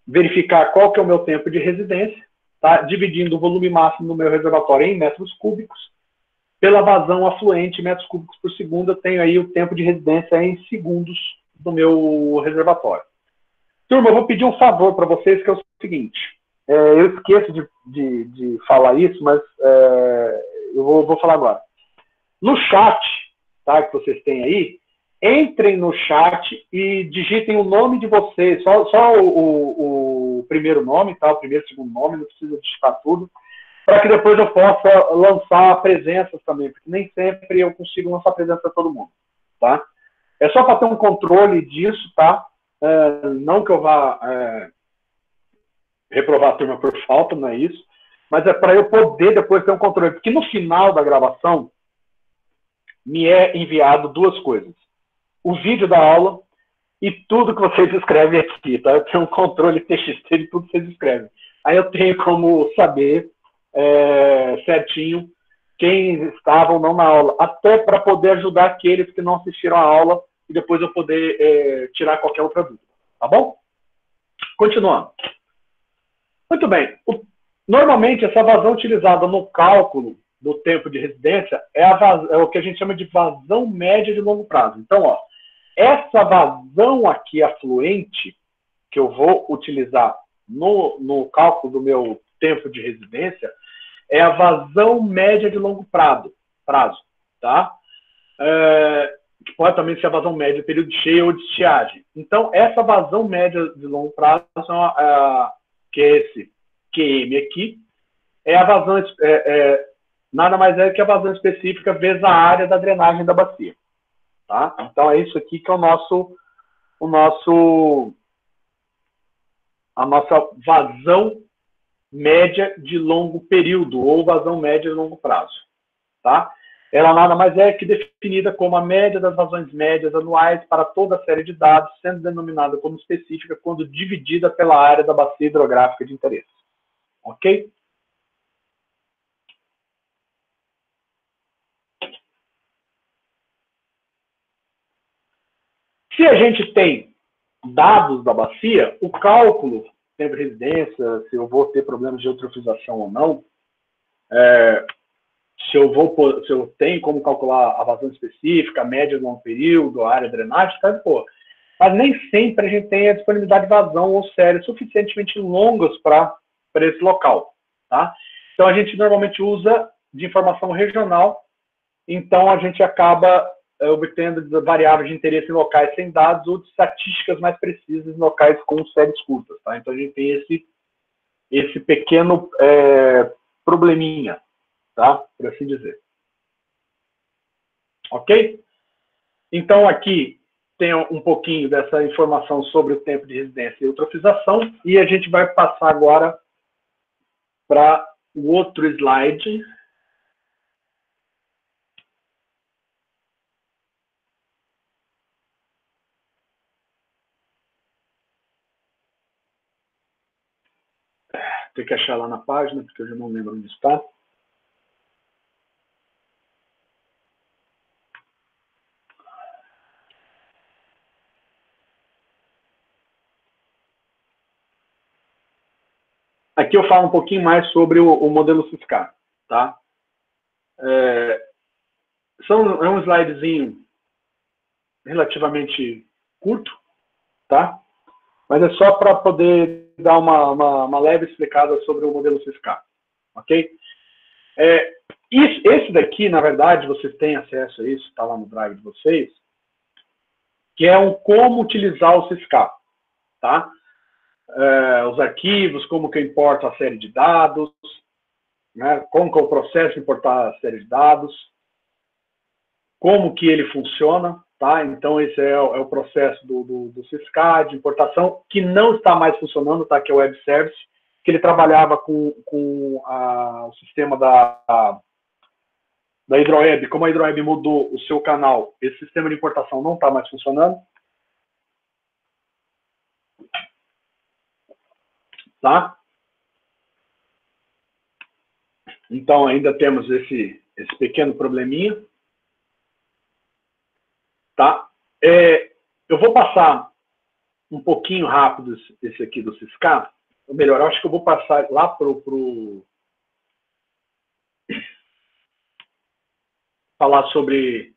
verificar qual que é o meu tempo de residência, tá? Dividindo o volume máximo do meu reservatório em metros cúbicos, pela vazão afluente em metros cúbicos por segundo, eu tenho aí o tempo de residência em segundos do meu reservatório. Turma, eu vou pedir um favor para vocês, que é o seguinte. Eu esqueço de falar isso, mas eu vou falar agora. No chat, tá, que vocês têm aí, entrem no chat e digitem o nome de vocês, só o primeiro nome, tá, o primeiro e segundo nome, não precisa digitar tudo, para que depois eu possa lançar presenças também, porque nem sempre eu consigo lançar presença para todo mundo, tá? É só para ter um controle disso, tá? Não que eu vá reprovar a turma por falta, não é isso, mas é para eu poder depois ter um controle, porque no final da gravação me é enviado duas coisas: o vídeo da aula e tudo que vocês escrevem aqui, tá? Eu tenho um controle TXT de tudo que vocês escrevem. Aí eu tenho como saber certinho quem estava ou não na aula, até para poder ajudar aqueles que não assistiram a aula e depois eu poder tirar qualquer outra dúvida, tá bom? Continuando. Muito bem. Normalmente, essa vazão utilizada no cálculo do tempo de residência é o que a gente chama de vazão média de longo prazo. Então, ó, essa vazão aqui afluente, que eu vou utilizar no cálculo do meu tempo de residência, é a vazão média de longo prazo, tá? Que pode também ser a vazão média de período cheio ou de estiagem. Então, essa vazão média de longo prazo, que é esse QM aqui, é a vazão, nada mais é que a vazão específica vezes a área da drenagem da bacia. Tá? Então, é isso aqui que é a nossa vazão média de longo período, ou vazão média de longo prazo. Tá? Ela nada mais é que definida como a média das vazões médias anuais para toda a série de dados, sendo denominada como específica quando dividida pela área da bacia hidrográfica de interesse. Ok? Se a gente tem dados da bacia, o cálculo, tempo de residência, se eu vou ter problemas de eutrofização ou não, se eu tenho como calcular a vazão específica, a média de longo período, a área drenática, mas nem sempre a gente tem a disponibilidade de vazão ou séries suficientemente longas para esse local. Tá? Então, a gente normalmente usa de informação regional, então a gente acaba obtendo variáveis de interesse em locais sem dados ou de estatísticas mais precisas em locais com séries curtas. Tá? Então, a gente tem esse pequeno probleminha, tá? Por assim dizer. Ok? Então, aqui tem um pouquinho dessa informação sobre o tempo de residência e eutrofização, e a gente vai passar agora para o outro slide. Tem que achar lá na página, porque eu já não lembro onde está. Aqui eu falo um pouquinho mais sobre o modelo SISCAR. Tá? É um slidezinho relativamente curto, tá? Mas é só para poder dar uma leve explicada sobre o modelo SISCAR. Ok? Esse daqui, na verdade, vocês têm acesso a isso, está lá no drive de vocês, que é como utilizar o SISCAR. Tá? Os arquivos, como que eu importo a série de dados, né? Como que é o processo de importar a série de dados, como que ele funciona. Tá? Então, esse é o processo do SISCAR, de importação, que não está mais funcionando, tá? Que é o Web Service, que ele trabalhava com o sistema da Hidroweb. Como a Hidroweb mudou o seu canal, esse sistema de importação não está mais funcionando. Tá? Então, ainda temos esse pequeno probleminha. Tá? Eu vou passar um pouquinho rápido esse aqui do SISCAR. Ou melhor, eu acho que eu vou passar lá falar sobre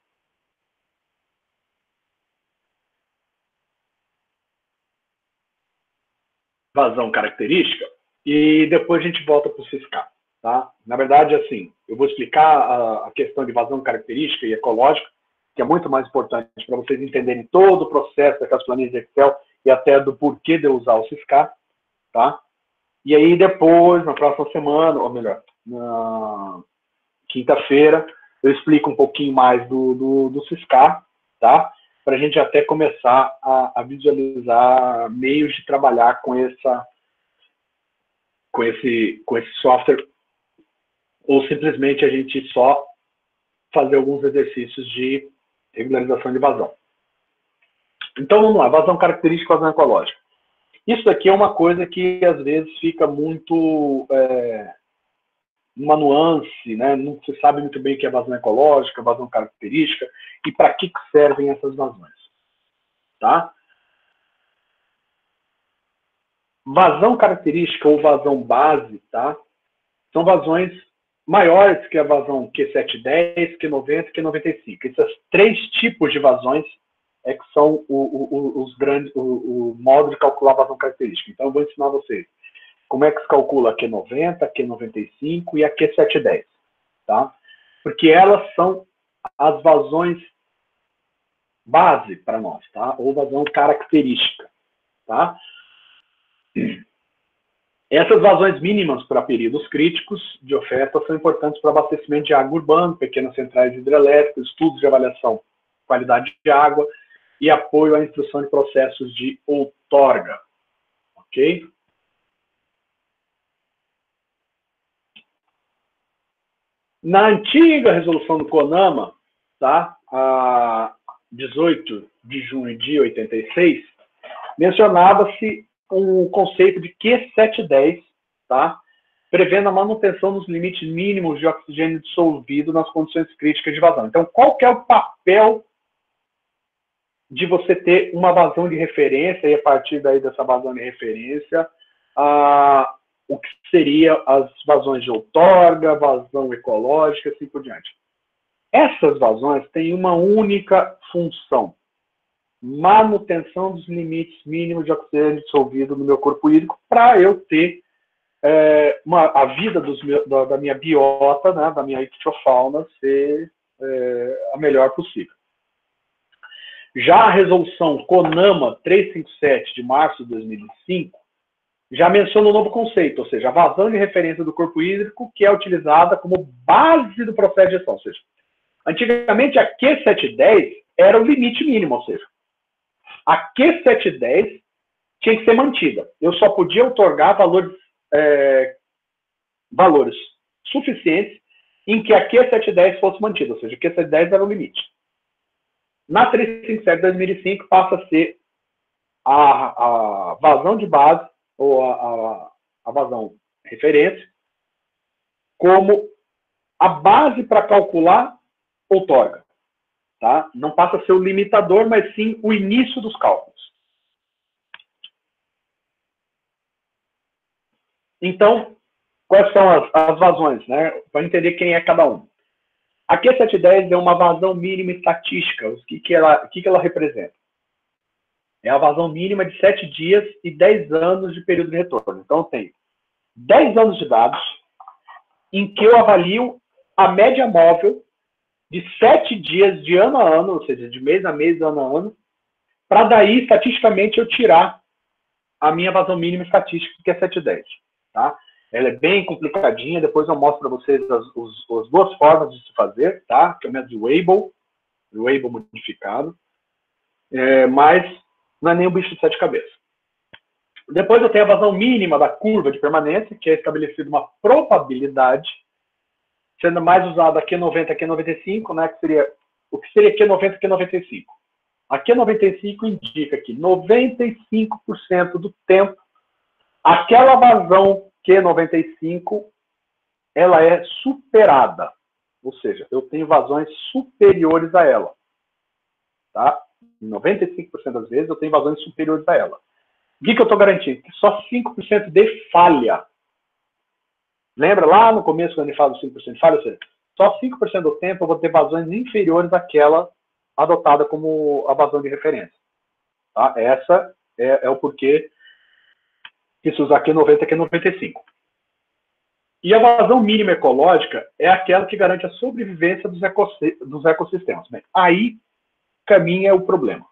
vazão característica e depois a gente volta para o SISCAR. Tá? Na verdade, assim, eu vou explicar a questão de vazão característica e ecológica, que é muito mais importante para vocês entenderem todo o processo daquelas planilhas de Excel e até do porquê de eu usar o SISCAR. Tá? E aí depois, na próxima semana, ou melhor, na quinta-feira, eu explico um pouquinho mais do SISCAR, tá? Para a gente até começar a visualizar meios de trabalhar com esse software, ou simplesmente a gente só fazer alguns exercícios de regularização de vazão. Então, vamos lá, vazão característica e vazão ecológica. Isso aqui é uma coisa que, às vezes, fica muito uma nuance, né? Não se sabe muito bem o que é vazão ecológica, vazão característica, e para que servem essas vazões. Tá? Vazão característica ou vazão base, tá? São vazões maiores que a vazão Q710, Q90 e Q95. Esses 3 tipos de vazões é que são os grandes, o modo de calcular a vazão característica. Então, eu vou ensinar vocês como é que se calcula a Q90, a Q95 e a Q710, tá? Porque elas são as vazões base para nós, tá? Ou vazão característica, tá? Essas vazões mínimas para períodos críticos de oferta são importantes para abastecimento de água urbana, pequenas centrais hidrelétricas, estudos de avaliação de qualidade de água e apoio à instrução de processos de outorga. Ok? Na antiga resolução do CONAMA, tá? A 18 de junho de 86, mencionava-se um conceito de Q710, tá? Prevendo a manutenção dos limites mínimos de oxigênio dissolvido nas condições críticas de vazão. Então, qual que é o papel de você ter uma vazão de referência, e a partir daí dessa vazão de referência, o que seria as vazões de outorga, vazão ecológica, assim por diante. Essas vazões têm uma única função: manutenção dos limites mínimos de oxigênio dissolvido no meu corpo hídrico, para eu ter a vida da minha biota, né, da minha ictiofauna, ser a melhor possível. Já a resolução CONAMA 357 de março de 2005 já menciona um novo conceito, ou seja, a vazão de referência do corpo hídrico, que é utilizada como base do processo de gestão. Ou seja, antigamente a Q710 era o limite mínimo, ou seja, a Q710 tinha que ser mantida. Eu só podia outorgar valores suficientes em que a Q710 fosse mantida, ou seja, a Q710 era o limite. Na 357 de 2005 passa a ser a vazão de base, ou a vazão referência, como a base para calcular outorga. Tá? Não passa a ser o limitador, mas sim o início dos cálculos. Então, quais são as vazões, né? Para entender quem é cada um. A Q710 é uma vazão mínima estatística. O que ela representa? É a vazão mínima de 7 dias e 10 anos de período de retorno. Então, eu tenho 10 anos de dados em que eu avalio a média móvel de 7 dias de ano a ano, ou seja, de mês a mês, ano a ano, para daí, estatisticamente, eu tirar a minha vazão mínima estatística, que é 710. Tá? Ela é bem complicadinha, depois eu mostro para vocês as 2 formas de se fazer, tá? Que é o método de Weibull modificado, mas não é nem um bicho de 7 cabeças. Depois eu tenho a vazão mínima da curva de permanência, que é estabelecida uma probabilidade, sendo mais usada a Q90 e a Q95, né, o que seria Q90 e Q95. A Q95 indica que 95% do tempo, aquela vazão Q95, ela é superada. Ou seja, eu tenho vazões superiores a ela. Tá? 95% das vezes eu tenho vazões superiores a ela. O que eu estou garantindo? Que só 5% de falha. Lembra lá no começo, quando ele fala do 5% de falha? Ou seja, só 5% do tempo eu vou ter vazões inferiores àquela adotada como a vazão de referência. Tá? Essa é o porquê que se usa Q90 e Q95. E a vazão mínima ecológica é aquela que garante a sobrevivência dos ecossistemas. Bem, aí caminha o problema.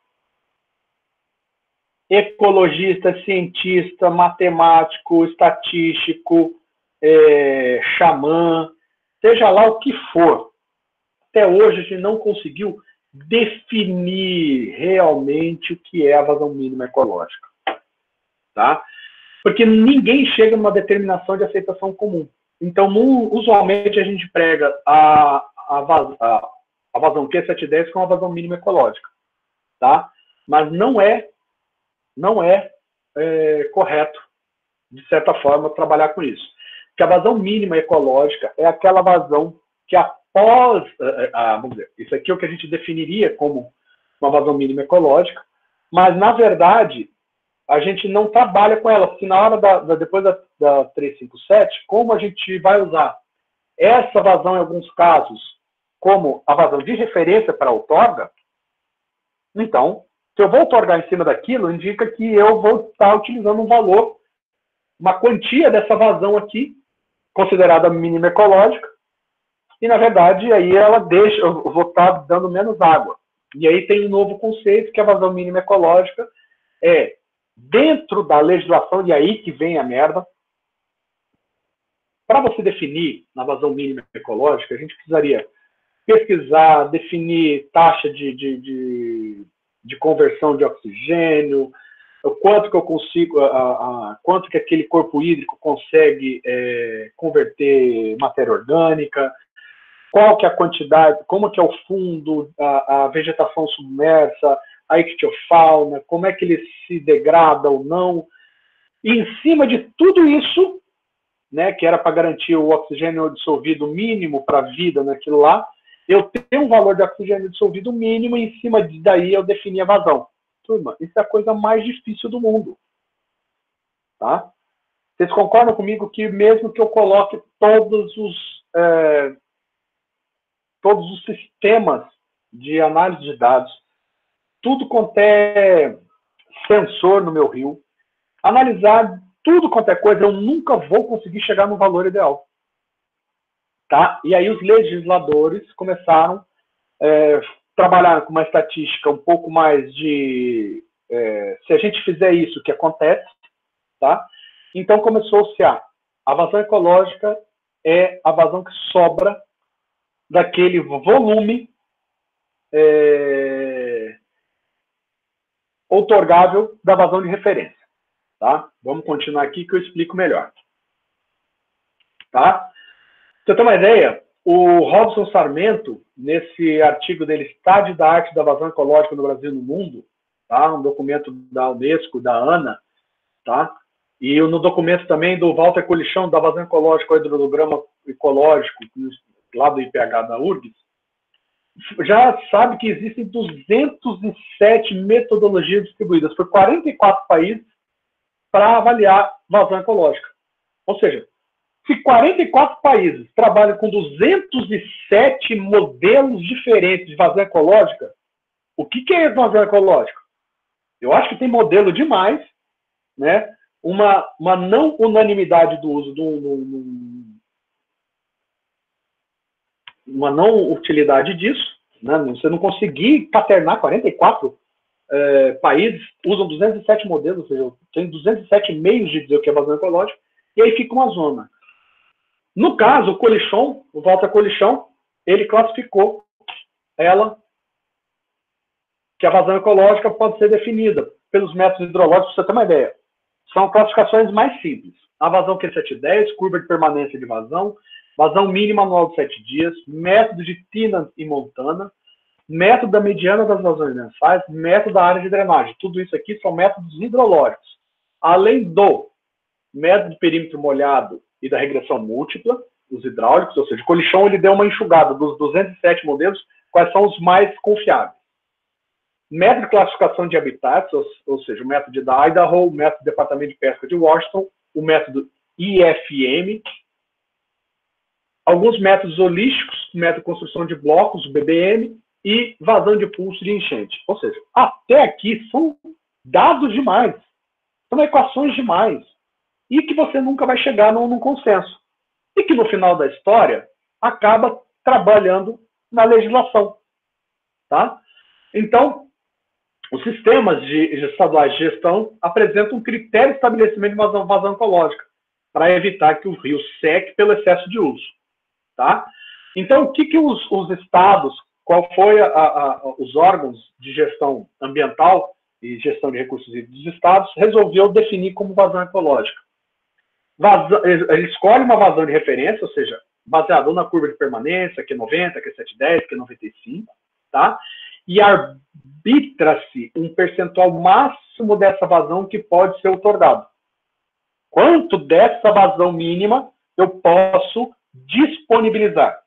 Ecologista, cientista, matemático, estatístico, xamã, seja lá o que for. Até hoje a gente não conseguiu definir realmente o que é a vazão mínima ecológica. Tá? Porque ninguém chega numa determinação de aceitação comum. Então, usualmente, a gente prega a vazão Q710 como a vazão mínima ecológica. Tá? Mas não é correto, de certa forma, trabalhar com isso. Porque a vazão mínima ecológica é aquela vazão que após, vamos dizer, isso aqui é o que a gente definiria como uma vazão mínima ecológica, mas, na verdade, a gente não trabalha com ela, porque na hora depois da 357, como a gente vai usar essa vazão em alguns casos como a vazão de referência para a outorga, então, se eu vou outorgar em cima daquilo, indica que eu vou estar utilizando um valor, uma quantia dessa vazão aqui, considerada mínima ecológica, e na verdade aí ela deixa, eu vou estar dando menos água. E aí tem um novo conceito, que a vazão mínima ecológica é dentro da legislação, e aí que vem a merda. Para você definir na vazão mínima ecológica, a gente precisaria pesquisar, definir taxa de conversão de oxigênio, o quanto que eu consigo, quanto que aquele corpo hídrico consegue converter matéria orgânica, qual que é a quantidade, como que é o fundo, a vegetação submersa, a ictiofauna, como é que ele se degrada ou não. E em cima de tudo isso, né, que era para garantir o oxigênio dissolvido mínimo para a vida naquilo lá, eu tenho um valor de oxigênio dissolvido mínimo e em cima daí eu defini a vazão. Turma, isso é a coisa mais difícil do mundo. Tá? Vocês concordam comigo que mesmo que eu coloque todos os sistemas de análise de dados, tudo quanto é sensor no meu rio, analisar tudo quanto é coisa, eu nunca vou conseguir chegar no valor ideal. Tá? E aí os legisladores começaram a trabalhar com uma estatística um pouco mais de... se a gente fizer isso, o que acontece? Tá? Então começou-se a vazão ecológica é a vazão que sobra daquele volume outorgável da vazão de referência. Tá? Vamos continuar aqui que eu explico melhor. Tá? Pra você ter uma ideia, o Robson Sarmento, nesse artigo dele, Estádio da Arte da Vazão Ecológica no Brasil e no Mundo, tá? Um documento da Unesco, da ANA, tá? E no documento também do Walter Colichão, da Vazão Ecológica, o hidrograma ecológico, lá do IPH da URGS, já sabe que existem 207 metodologias distribuídas por 44 países para avaliar vazão ecológica. Ou seja, se 44 países trabalham com 207 modelos diferentes de vazão ecológica, o que é vazão ecológica? Eu acho que tem modelo demais, né? Uma não unanimidade do uso, uma não utilidade disso, né? Você não conseguir caternar 44 países, usam 207 modelos, ou seja, tem 207 meios de dizer o que é vazão ecológico, e aí fica uma zona. No caso, o Colichon, o Walter Colichon, ele classificou ela, que a vazão ecológica pode ser definida pelos métodos hidrológicos, para você ter uma ideia. São classificações mais simples. A vazão Q710, curva de permanência de vazão, vazão mínima anual de 7 dias, método de Tennant e Montana, método da mediana das vazões mensais, método da área de drenagem. Tudo isso aqui são métodos hidrológicos. Além do método de perímetro molhado e da regressão múltipla, os hidráulicos, ou seja, o Colichon ele deu uma enxugada dos 207 modelos, quais são os mais confiáveis. Método de classificação de habitats, ou seja, o método da Idaho, o método do Departamento de Pesca de Washington, o método IFM, alguns métodos holísticos, o método de construção de blocos, o BBM, e vazão de pulso de enchente. Ou seja, até aqui são dados demais, são equações demais, e que você nunca vai chegar num consenso. E que no final da história acaba trabalhando na legislação. Tá? Então, os sistemas estaduais de gestão apresentam um critério de estabelecimento de vazão ecológica, para evitar que o rio seque pelo excesso de uso. Tá? Então, o que os estados, qual foi os órgãos de gestão ambiental e gestão de recursos hídricos dos estados, resolveu definir como vazão ecológica? Ele escolhe uma vazão de referência, ou seja, baseado na curva de permanência, Q90, Q710, Q95, tá? E arbitra-se um percentual máximo dessa vazão que pode ser outorgado. Quanto dessa vazão mínima eu posso disponibilizar?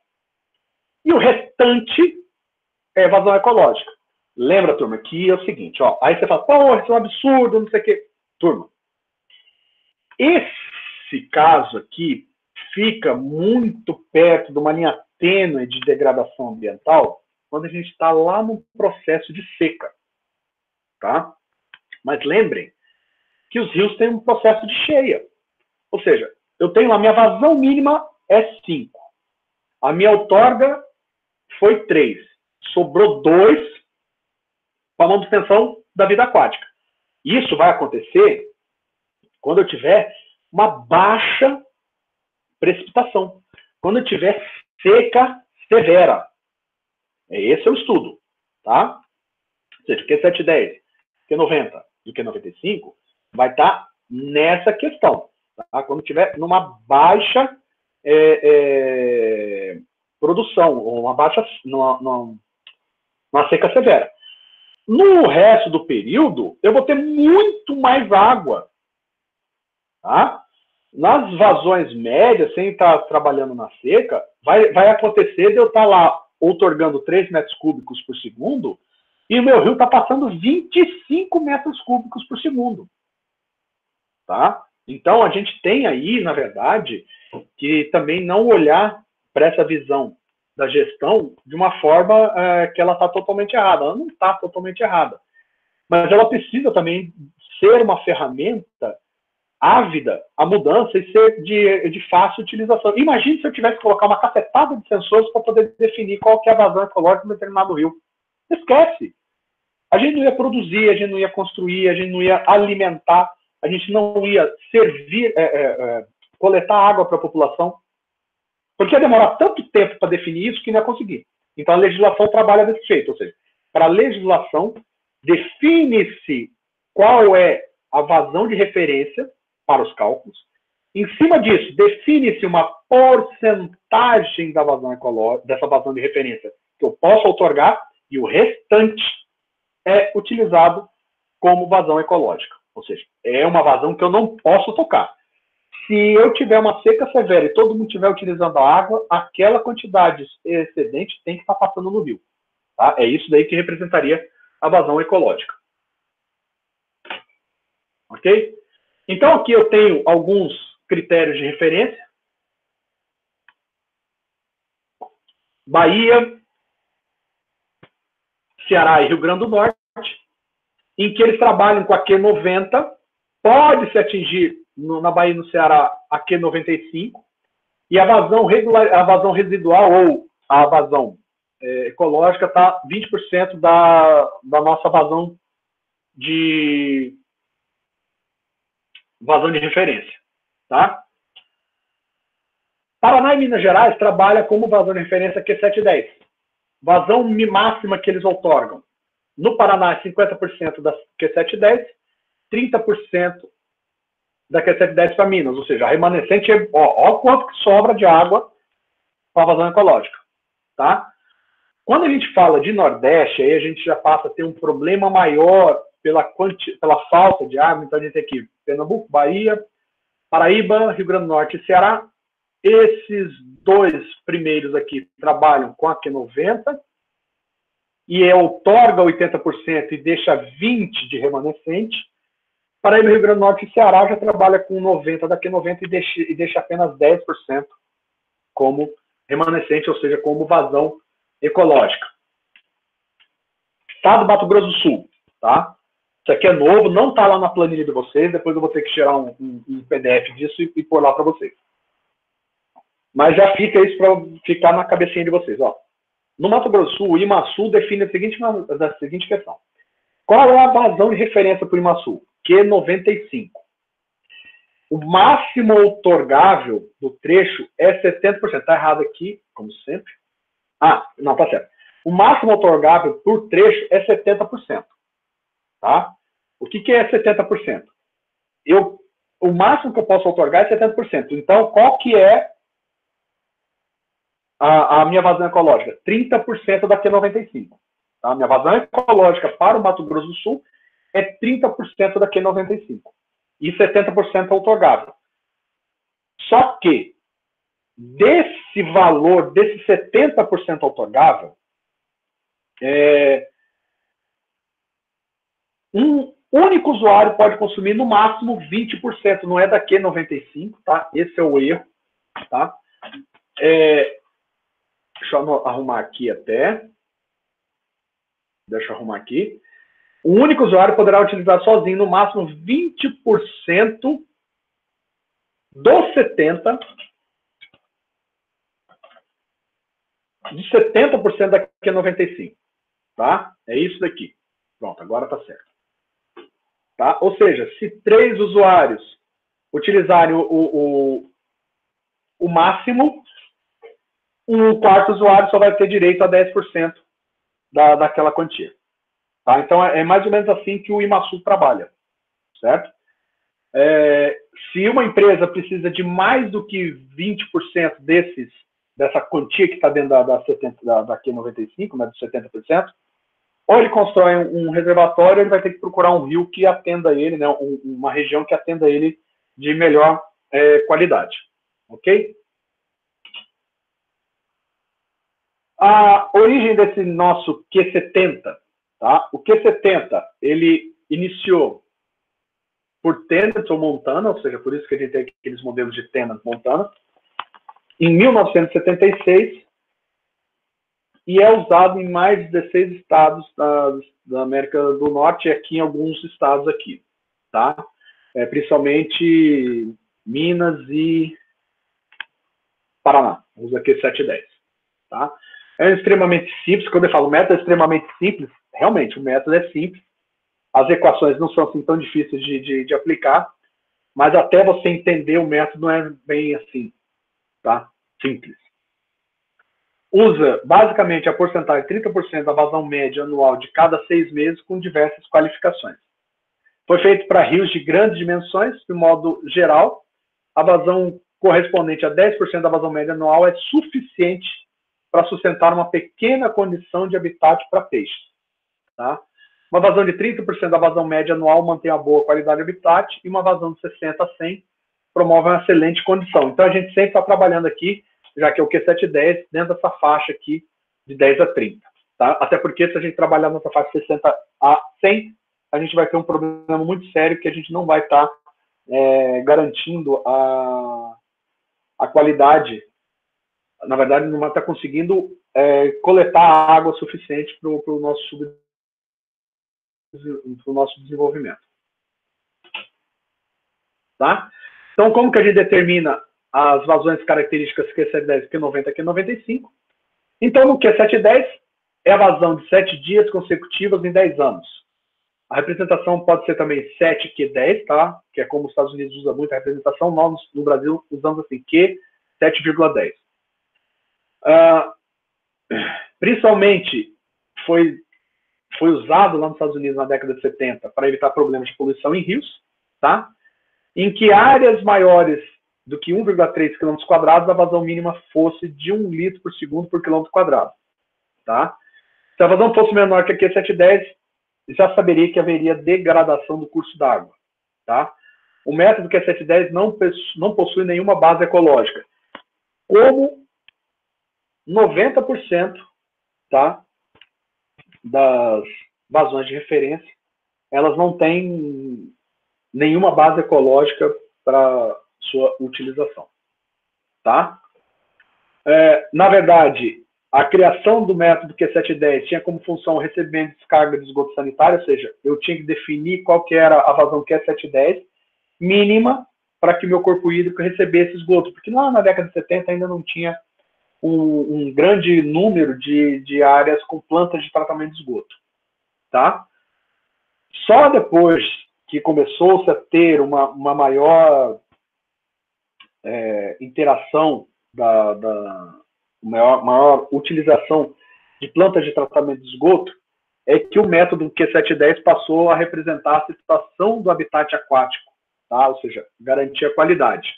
E o restante é vazão ecológica. Lembra, turma, que é o seguinte, ó, aí você fala, pô, isso é um absurdo, não sei o quê. Turma, esse caso aqui fica muito perto de uma linha tênue de degradação ambiental quando a gente está lá no processo de seca. Tá? Mas lembrem que os rios têm um processo de cheia. Ou seja, eu tenho lá, minha vazão mínima é 5. A minha outorga foi 3. Sobrou 2 para a manutenção da vida aquática. Isso vai acontecer quando eu tiver uma baixa precipitação. Quando eu tiver seca severa. Esse é o estudo. Tá? Ou seja, Q710, Q90 e Q95 vai estar nessa questão. Tá? Quando tiver numa baixa produção, ou uma baixa, numa seca severa. No resto do período, eu vou ter muito mais água. Tá? Nas vazões médias, sem estar trabalhando na seca, vai acontecer de eu estar lá outorgando 3 metros cúbicos por segundo e o meu rio está passando 25 metros cúbicos por segundo. Tá? Então, a gente tem aí, na verdade, que também não olhar para essa visão da gestão de uma forma que ela está totalmente errada. Ela não está totalmente errada. Mas ela precisa também ser uma ferramenta ávida à mudança e ser de fácil utilização. Imagine se eu tivesse que colocar uma cacetada de sensores para poder definir qual que é a vazão ecológica de um determinado rio. Esquece. A gente não ia produzir, a gente não ia construir, a gente não ia alimentar, a gente não ia servir, coletar água para a população, porque ia demorar tanto tempo para definir isso que não ia conseguir. Então a legislação trabalha desse jeito, ou seja, para a legislação define-se qual é a vazão de referência para os cálculos. Em cima disso, define-se uma porcentagem da vazão ecológica, dessa vazão de referência que eu posso outorgar, e o restante é utilizado como vazão ecológica. Ou seja, é uma vazão que eu não posso tocar. Se eu tiver uma seca severa e todo mundo estiver utilizando a água, aquela quantidade excedente tem que estar passando no rio. Tá? É isso daí que representaria a vazão ecológica. Ok? Então, aqui eu tenho alguns critérios de referência. Bahia, Ceará e Rio Grande do Norte, em que eles trabalham com a Q90, pode-se atingir na Bahia e no Ceará a Q95, e a vazão residual ou a vazão ecológica está 20% da nossa vazão de referência. Tá? Paraná e Minas Gerais trabalham como vazão de referência Q710. Vazão máxima que eles outorgam. No Paraná, 50% da Q710, 30% da Q710 para Minas. Ou seja, a remanescente, ó quanto que sobra de água para a vazão ecológica. Tá? Quando a gente fala de Nordeste, aí a gente já passa a ter um problema maior pela falta de água. Então a gente tem aqui Pernambuco, Bahia, Paraíba, Rio Grande do Norte e Ceará. Esses 2 primeiros aqui trabalham com a Q90 e outorga 80% e deixa 20% de remanescente. Paraíba, Rio Grande do Norte e Ceará já trabalha com 90% da Q90 e deixa apenas 10% como remanescente, ou seja, como vazão ecológica. Estado do Mato Grosso do Sul, tá? Isso aqui é novo, não está lá na planilha de vocês, depois eu vou ter que tirar um PDF disso e pôr lá para vocês. Mas já fica isso para ficar na cabecinha de vocês. Ó. No Mato Grosso do Sul, o IMASU define a seguinte questão. Qual é a vazão de referência para o IMASU? Q95. O máximo outorgável do trecho é 70%. Está errado aqui, como sempre. Ah, não, tá certo. O máximo outorgável por trecho é 70%. Tá? O que é 70%? O máximo que eu posso outorgar é 70%. Então, qual que é a minha vazão ecológica? 30% da Q95. Tá? A minha vazão ecológica para o Mato Grosso do Sul é 30% da Q95. E 70% outorgável. Só que, desse valor, desse 70% outorgável, único usuário pode consumir no máximo 20%, não é da Q95, tá? Esse é o erro, tá? Deixa eu arrumar aqui até. Deixa eu arrumar aqui. O único usuário poderá utilizar sozinho no máximo 20% dos 70%, de 70% da Q95, tá? É isso daqui. Pronto, agora tá certo. Tá? Ou seja, se 3 usuários utilizarem o máximo, um quarto usuário só vai ter direito a 10% daquela quantia. Tá? Então, é mais ou menos assim que o IMASU trabalha, certo? Se uma empresa precisa de mais do que 20% dessa quantia que está dentro da Q95, né, dos 70%, ou ele constrói um reservatório, ele vai ter que procurar um rio que atenda ele, né, uma região que atenda ele de melhor qualidade. Ok? A origem desse nosso Q70, tá? O Q70, ele iniciou por Tenant ou Montana, ou seja, por isso que a gente tem aqueles modelos de Tenant Montana, em 1976, e é usado em mais de 16 estados da América do Norte e aqui em alguns estados aqui, tá? Principalmente Minas e Paraná, usa Q710, tá? É extremamente simples, quando eu falo método é extremamente simples, realmente, o método é simples, as equações não são assim tão difíceis de aplicar, mas até você entender o método não é bem assim, tá? Simples. Usa, basicamente, a porcentagem de 30% da vazão média anual de cada 6 meses com diversas qualificações. Foi feito para rios de grandes dimensões, de modo geral, a vazão correspondente a 10% da vazão média anual é suficiente para sustentar uma pequena condição de habitat para peixes. Tá? Uma vazão de 30% da vazão média anual mantém uma boa qualidade de habitat e uma vazão de 60% a 100% promove uma excelente condição. Então, a gente sempre está trabalhando aqui, já que é o Q710, dentro dessa faixa aqui de 10 a 30. Tá? Até porque, se a gente trabalhar nessa faixa de 60 a 100, a gente vai ter um problema muito sério que a gente não vai estar garantindo a qualidade. Na verdade, não vai estar conseguindo coletar água suficiente para o nosso desenvolvimento. Tá? Então, como que a gente determina as vazões características Q710, Q90 e Q95? Então, no Q710 é a vazão de 7 dias consecutivos em 10 anos. A representação pode ser também 7Q10, tá? Que é como os Estados Unidos usam muito a representação. Nós, no Brasil, usamos assim, Q 7,10. Principalmente foi usado lá nos Estados Unidos na década de 70 para evitar problemas de poluição em rios, tá? Em que áreas maiores do que 1,3 km quadrados, a vazão mínima fosse de 1 litro por segundo por quilômetro quadrado. Tá? Se a vazão fosse menor que a Q710, já saberia que haveria degradação do curso d'água. Tá? O método Q710 não possui nenhuma base ecológica. Como 90%, tá, das vazões de referência, elas não têm nenhuma base ecológica para sua utilização. Tá? Na verdade, a criação do método Q710 tinha como função o recebimento de descarga de esgoto sanitário, ou seja, eu tinha que definir qual que era a vazão Q710 mínima para que meu corpo hídrico recebesse esgoto, porque lá na década de 70 ainda não tinha um grande número de áreas com plantas de tratamento de esgoto. Tá? Só depois que começou-se a ter uma maior interação, maior utilização de plantas de tratamento de esgoto, é que o método Q710 passou a representar a situação do habitat aquático, tá? Ou seja, garantir a qualidade.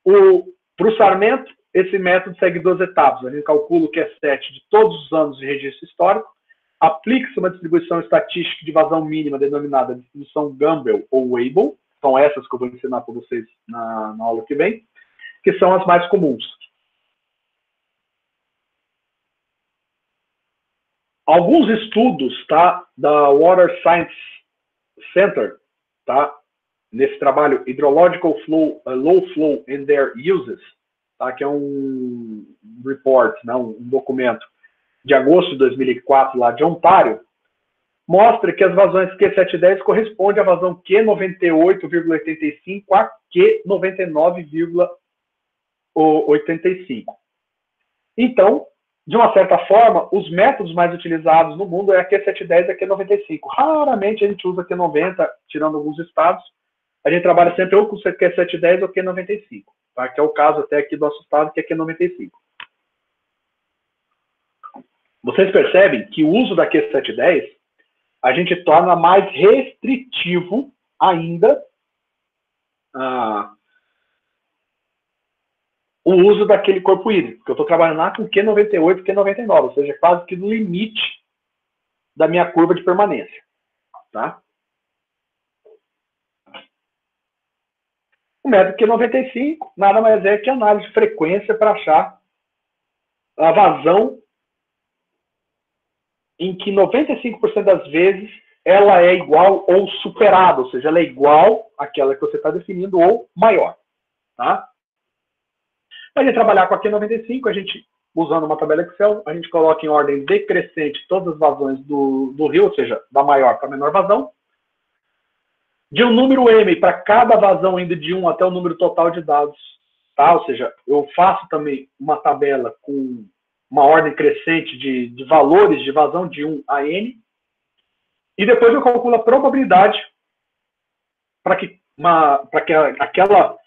Para o sarmento, esse método segue 2 etapas. A gente calcula o Q7 de todos os anos de registro histórico, aplica-se uma distribuição estatística de vazão mínima denominada distribuição Gumbel ou Weibull, são essas que eu vou ensinar para vocês na aula que vem, que são as mais comuns. Alguns estudos, tá, da Water Science Center, tá? Nesse trabalho Hydrological Flow, Low Flow and Their Uses, tá? Que é um report, né? Um documento de agosto de 2004 lá de Ontário, mostra que as vazões Q710 correspondem à vazão Q98,85 a Q99,85. Então, de uma certa forma, os métodos mais utilizados no mundo é a Q710 e a Q95. Raramente a gente usa a Q90, tirando alguns estados. A gente trabalha sempre ou com Q710 ou Q95, tá? Que é o caso até aqui do nosso estado, que é Q95. Vocês percebem que o uso da Q710 a gente torna mais restritivo ainda o uso daquele corpo hídrico, porque eu estou trabalhando lá com Q98 e Q99, ou seja, quase que no limite da minha curva de permanência. Tá? O método Q95 nada mais é que análise de frequência para achar a vazão em que 95% das vezes ela é igual ou superada, ou seja, ela é igual àquela que você está definindo ou maior. Tá? Para a gente trabalhar com a Q95, a gente, usando uma tabela Excel, a gente coloca em ordem decrescente todas as vazões do rio, ou seja, da maior para a menor vazão. De um número M para cada vazão, indo de 1 até o número total de dados. Tá? Ou seja, eu faço também uma tabela com uma ordem crescente de valores de vazão de 1 a N. E depois eu calculo a probabilidade para que aquela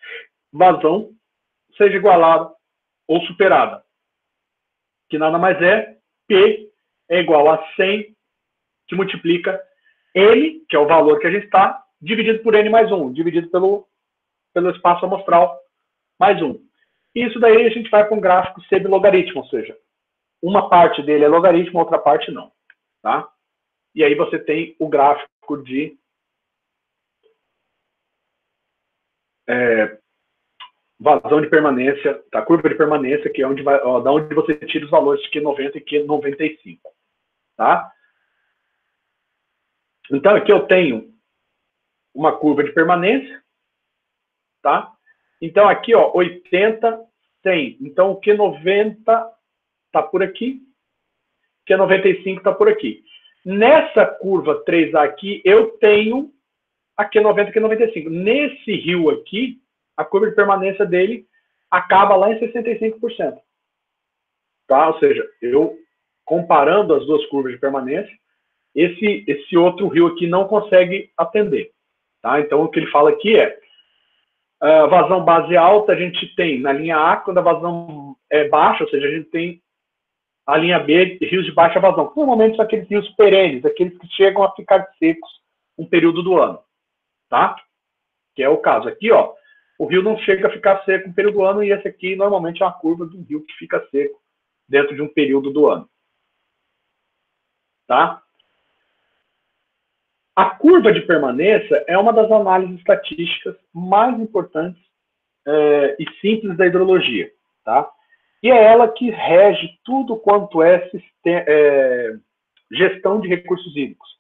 vazão seja igualada ou superada. Que nada mais é, P é igual a 100, que multiplica N, que é o valor que a gente está, dividido por N mais 1, dividido pelo espaço amostral mais 1. E isso daí a gente vai para um gráfico semi-logaritmo, ou seja, uma parte dele é logaritmo, outra parte não. Tá? E aí você tem o gráfico de vazão de permanência, tá? Curva de permanência, que é onde da onde você tira os valores de Q90 e Q95. Tá? Então aqui eu tenho uma curva de permanência. Tá? Então aqui, ó, 80, 100. Então o Q90 está por aqui, Q95 está por aqui. Nessa curva 3A aqui, eu tenho a Q90 e Q95. Nesse rio aqui, a curva de permanência dele acaba lá em 65%. Tá? Ou seja, eu comparando as duas curvas de permanência, esse outro rio aqui não consegue atender. Tá? Então, o que ele fala aqui é vazão base alta, a gente tem na linha A, quando a vazão é baixa, ou seja, a gente tem a linha B, rios de baixa vazão. Normalmente são aqueles rios perenes, aqueles que chegam a ficar secos um período do ano. Tá? Que é o caso aqui, ó. O rio não chega a ficar seco um período do ano, e esse aqui normalmente é uma curva de um rio que fica seco dentro de um período do ano. Tá? A curva de permanência é uma das análises estatísticas mais importantes e simples da hidrologia. Tá? E é ela que rege tudo quanto é gestão de recursos hídricos.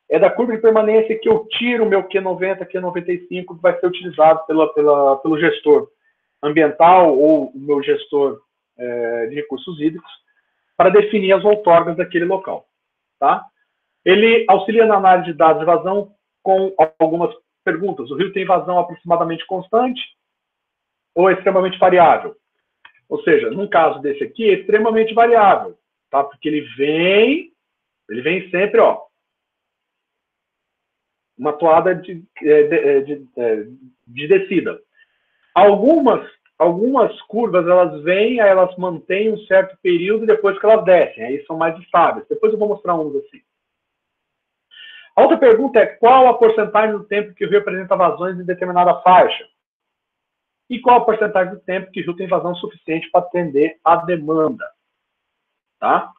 É da curva de permanência que eu tiro o meu Q90, Q95, que vai ser utilizado pelo gestor ambiental ou o meu gestor de recursos hídricos para definir as outorgas daquele local. Tá? Ele auxilia na análise de dados de vazão com algumas perguntas. O rio tem vazão aproximadamente constante ou é extremamente variável? Ou seja, num caso desse aqui, é extremamente variável, tá? Porque ele vem sempre, ó, uma toada de descida. Algumas curvas, elas vêm, aí elas mantêm um certo período e depois que elas descem, aí são mais estáveis. Depois eu vou mostrar uns assim. A outra pergunta é qual a porcentagem do tempo que o rio apresenta vazões em determinada faixa? E qual a porcentagem do tempo que o rio tem vazão suficiente para atender a demanda? Tá?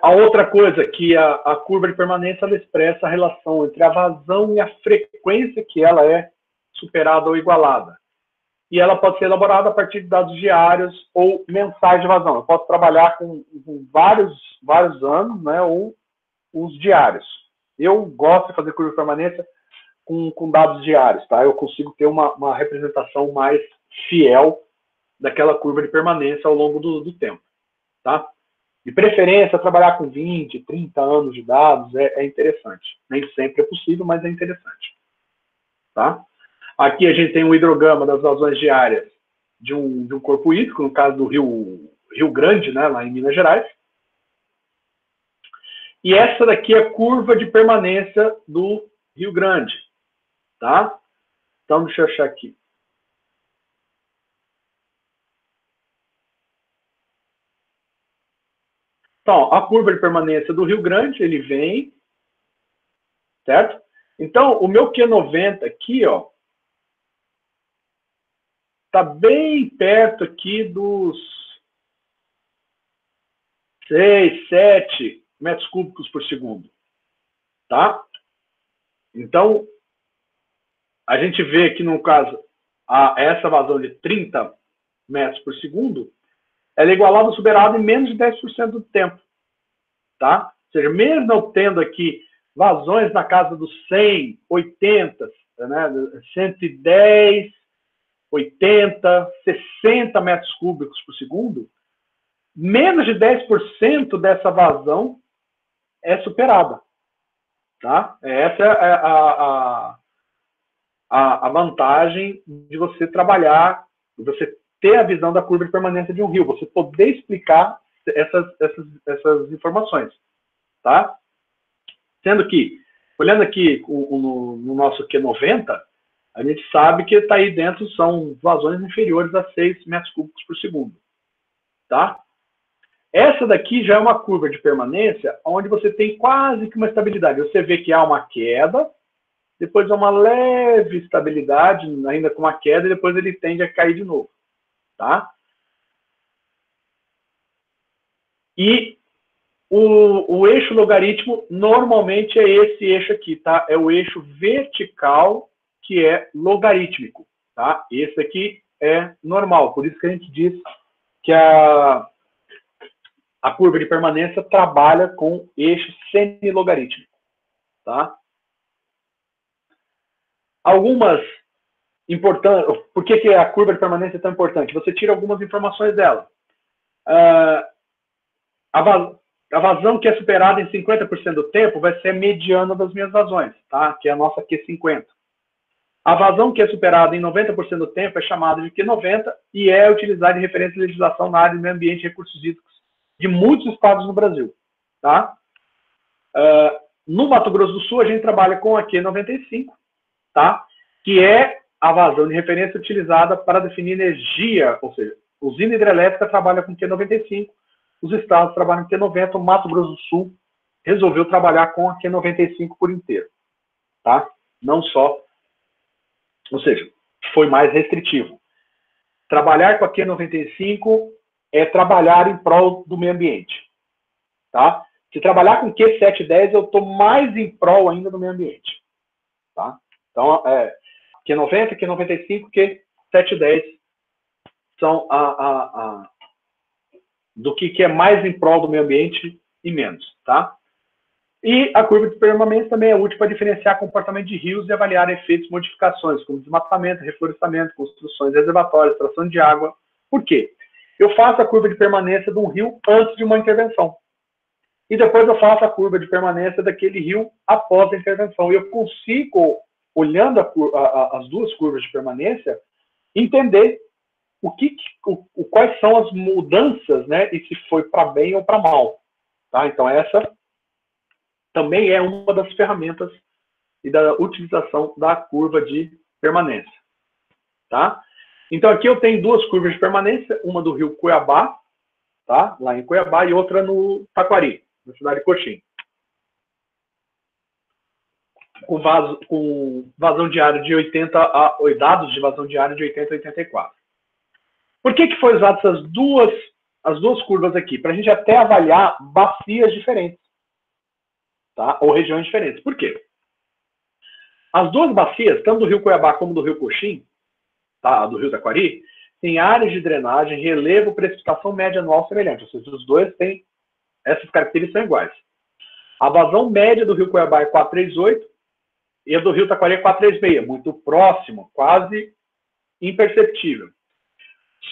A outra coisa que a curva de permanência ela expressa a relação entre a vazão e a frequência que ela é superada ou igualada. E ela pode ser elaborada a partir de dados diários ou mensais de vazão. Eu posso trabalhar com vários anos, né, ou os diários. eu gosto de fazer curva de permanência com dados diários, tá? Eu consigo ter uma representação mais fiel daquela curva de permanência ao longo do tempo, tá? De preferência, trabalhar com 20, 30 anos de dados é interessante. Nem sempre é possível, mas é interessante, tá? Aqui a gente tem um hidrograma das vazões diárias de um corpo hídrico, no caso do Rio Grande, né, lá em Minas Gerais. E essa daqui é a curva de permanência do Rio Grande, tá? Então, deixa eu achar aqui. Então, a curva de permanência do Rio Grande, ele vem, certo? Então, o meu Q90 aqui, ó, tá bem perto aqui dos 6, 7 metros cúbicos por segundo, tá? Então, a gente vê aqui, no caso, essa vazão de 30 metros por segundo, ela é igualada ao superado em menos de 10% do tempo, tá? Ou seja, mesmo eu tendo aqui vazões na casa dos 100, 80, né, 110, 80, 60 metros cúbicos por segundo, menos de 10% dessa vazão é superada, tá? Essa é a vantagem de você trabalhar, de você ter a visão da curva de permanência de um rio, você poder explicar essas informações, tá? Sendo que, olhando aqui no nosso Q90, a gente sabe que está aí dentro são vazões inferiores a 6 metros cúbicos por segundo, tá? Essa daqui já é uma curva de permanência onde você tem quase que uma estabilidade. Você vê que há uma queda, depois há uma leve estabilidade, ainda com uma queda, e depois ele tende a cair de novo, tá? E o eixo logaritmo normalmente é esse eixo aqui, tá? É o eixo vertical que é logarítmico, tá? Esse aqui é normal, por isso que a gente diz que a curva de permanência trabalha com eixo semilogarítmico, tá? Algumas importantes, por que a curva de permanência é tão importante? Você tira algumas informações dela. A vazão que é superada em 50% do tempo vai ser a mediana das minhas vazões, tá? Que é a nossa Q50. A vazão que é superada em 90% do tempo é chamada de Q90 e é utilizada em referência à legislação na área de meio ambiente e recursos hídricos de muitos estados no Brasil, tá? No Mato Grosso do Sul, a gente trabalha com a Q95, tá? Que é a vazão de referência utilizada para definir energia, ou seja, a usina hidrelétrica trabalha com Q95, os estados trabalham com Q90, o Mato Grosso do Sul resolveu trabalhar com a Q95 por inteiro, tá? Não só, ou seja, foi mais restritivo. Trabalhar com a Q95 é trabalhar em prol do meio ambiente, tá? Se trabalhar com Q710, eu estou mais em prol ainda do meio ambiente, tá? Então, Q90, Q95, Q710 são do que é mais em prol do meio ambiente e menos, tá? E a curva de permanência também é útil para diferenciar comportamento de rios e avaliar efeitos de modificações, como desmatamento, reflorestamento, construções, reservatórios, extração de água. Por quê? Eu faço a curva de permanência de um rio antes de uma intervenção. E depois eu faço a curva de permanência daquele rio após a intervenção. E eu consigo, olhando as duas curvas de permanência, entender quais são as mudanças, né? E se foi para bem ou para mal. Tá? Então, essa também é uma das ferramentas e da utilização da curva de permanência. Tá? Então, aqui eu tenho duas curvas de permanência, uma do rio Cuiabá, tá? Lá em Cuiabá, e outra no Taquari, na cidade de Coxim. Com vazão diária de 80 dados de vazão diária de 80 a 84. Por que foi usado as duas curvas aqui? Para a gente até avaliar bacias diferentes, tá? Ou regiões diferentes. Por quê? As duas bacias, tanto do rio Cuiabá como do rio Coxim, tá? Do rio Taquari, têm áreas de drenagem, relevo, precipitação média anual semelhante. Ou seja, os dois têm essas características iguais. A vazão média do rio Cuiabá é 438 e a do rio Taquari é 436, muito próximo, quase imperceptível.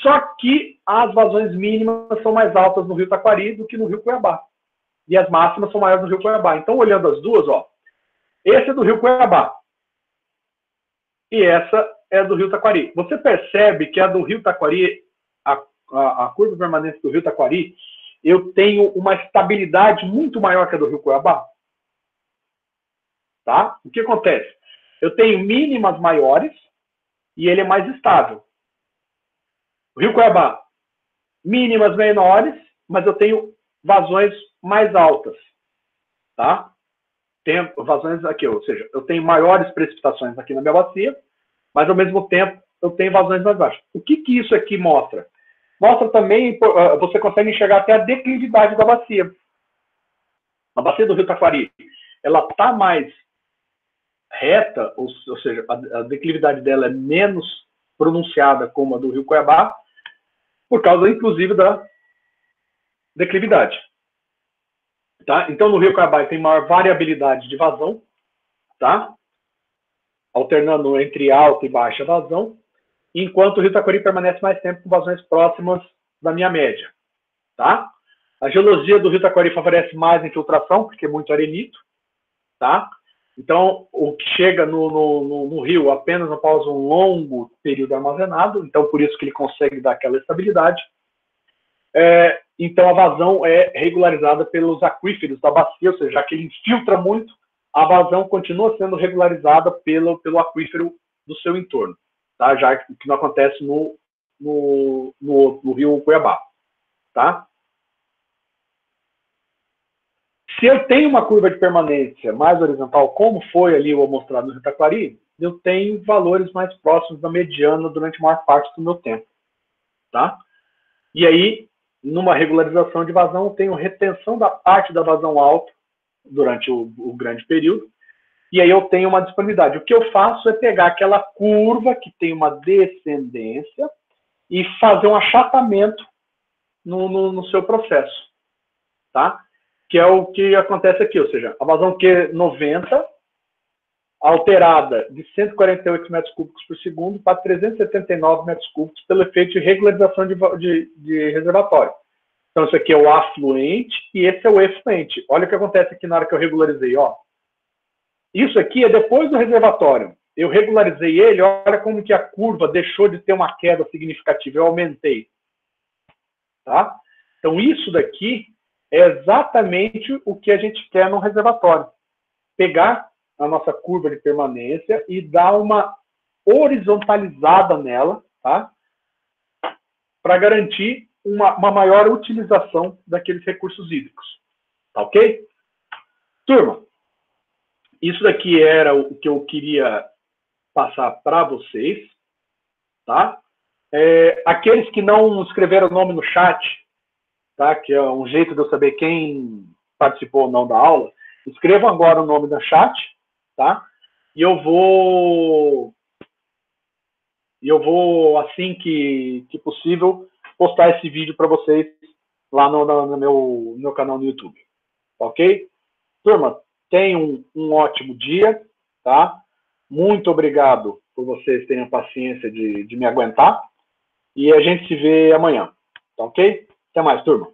Só que as vazões mínimas são mais altas no rio Taquari do que no rio Cuiabá. E as máximas são maiores no rio Cuiabá. Então, olhando as duas, ó, esse é do rio Cuiabá. E essa é do rio Taquari. Você percebe que a do rio Taquari, a curva permanente do rio Taquari, eu tenho uma estabilidade muito maior que a do rio Cuiabá. Tá? O que acontece? Eu tenho mínimas maiores e ele é mais estável. O rio Cuiabá, mínimas menores, mas eu tenho vazões mais altas. Tá? Tenho vazões aqui, ou seja, eu tenho maiores precipitações aqui na minha bacia, mas ao mesmo tempo eu tenho vazões mais baixas. O que isso aqui mostra? Mostra também, você consegue enxergar até a declividade da bacia. A bacia do rio Taquari, ela está mais reta, ou seja, a declividade dela é menos pronunciada como a do rio Cuiabá, por causa, inclusive, da declividade. Tá? Então, no rio Cuiabá tem maior variabilidade de vazão, tá? Alternando entre alta e baixa vazão, enquanto o rio Taquari permanece mais tempo com vazões próximas da minha média. Tá? A geologia do rio Taquari favorece mais a infiltração, porque é muito arenito. Tá? Então, o que chega no rio apenas após um longo período armazenado, então por isso que ele consegue dar aquela estabilidade. Então, a vazão é regularizada pelos aquíferos da bacia, ou seja, já que ele infiltra muito, a vazão continua sendo regularizada pelo aquífero do seu entorno, tá? Já que não acontece no rio Cuiabá. Tá? Se eu tenho uma curva de permanência mais horizontal, como foi ali o mostrado no rio Taquari, eu tenho valores mais próximos da mediana durante a maior parte do meu tempo. Tá? E aí, numa regularização de vazão, eu tenho retenção da parte da vazão alta durante o grande período, e aí eu tenho uma disponibilidade. O que eu faço é pegar aquela curva que tem uma descendência e fazer um achatamento no seu processo. Tá? Que é o que acontece aqui, ou seja, a vazão Q90 alterada de 148 metros cúbicos por segundo para 379 metros cúbicos pelo efeito de regularização de reservatório. Então, isso aqui é o afluente e esse é o efluente. Olha o que acontece aqui na hora que eu regularizei. Ó. Isso aqui é depois do reservatório. Eu regularizei ele, olha como que a curva deixou de ter uma queda significativa. Eu aumentei. Tá? Então, isso daqui é exatamente o que a gente quer no reservatório. Pegar a nossa curva de permanência e dar uma horizontalizada nela, tá? Para garantir uma maior utilização daqueles recursos hídricos. Tá ok? Turma, isso daqui era o que eu queria passar para vocês. Tá? Aqueles que não escreveram o nome no chat, tá? Que é um jeito de eu saber quem participou ou não da aula, escrevam agora o nome no chat, tá? E eu vou assim que possível, postar esse vídeo para vocês lá no meu canal no YouTube. Ok? Turma, tenham um ótimo dia, tá? Muito obrigado por vocês terem a paciência de me aguentar. E a gente se vê amanhã. Tá ok? Até mais, turma.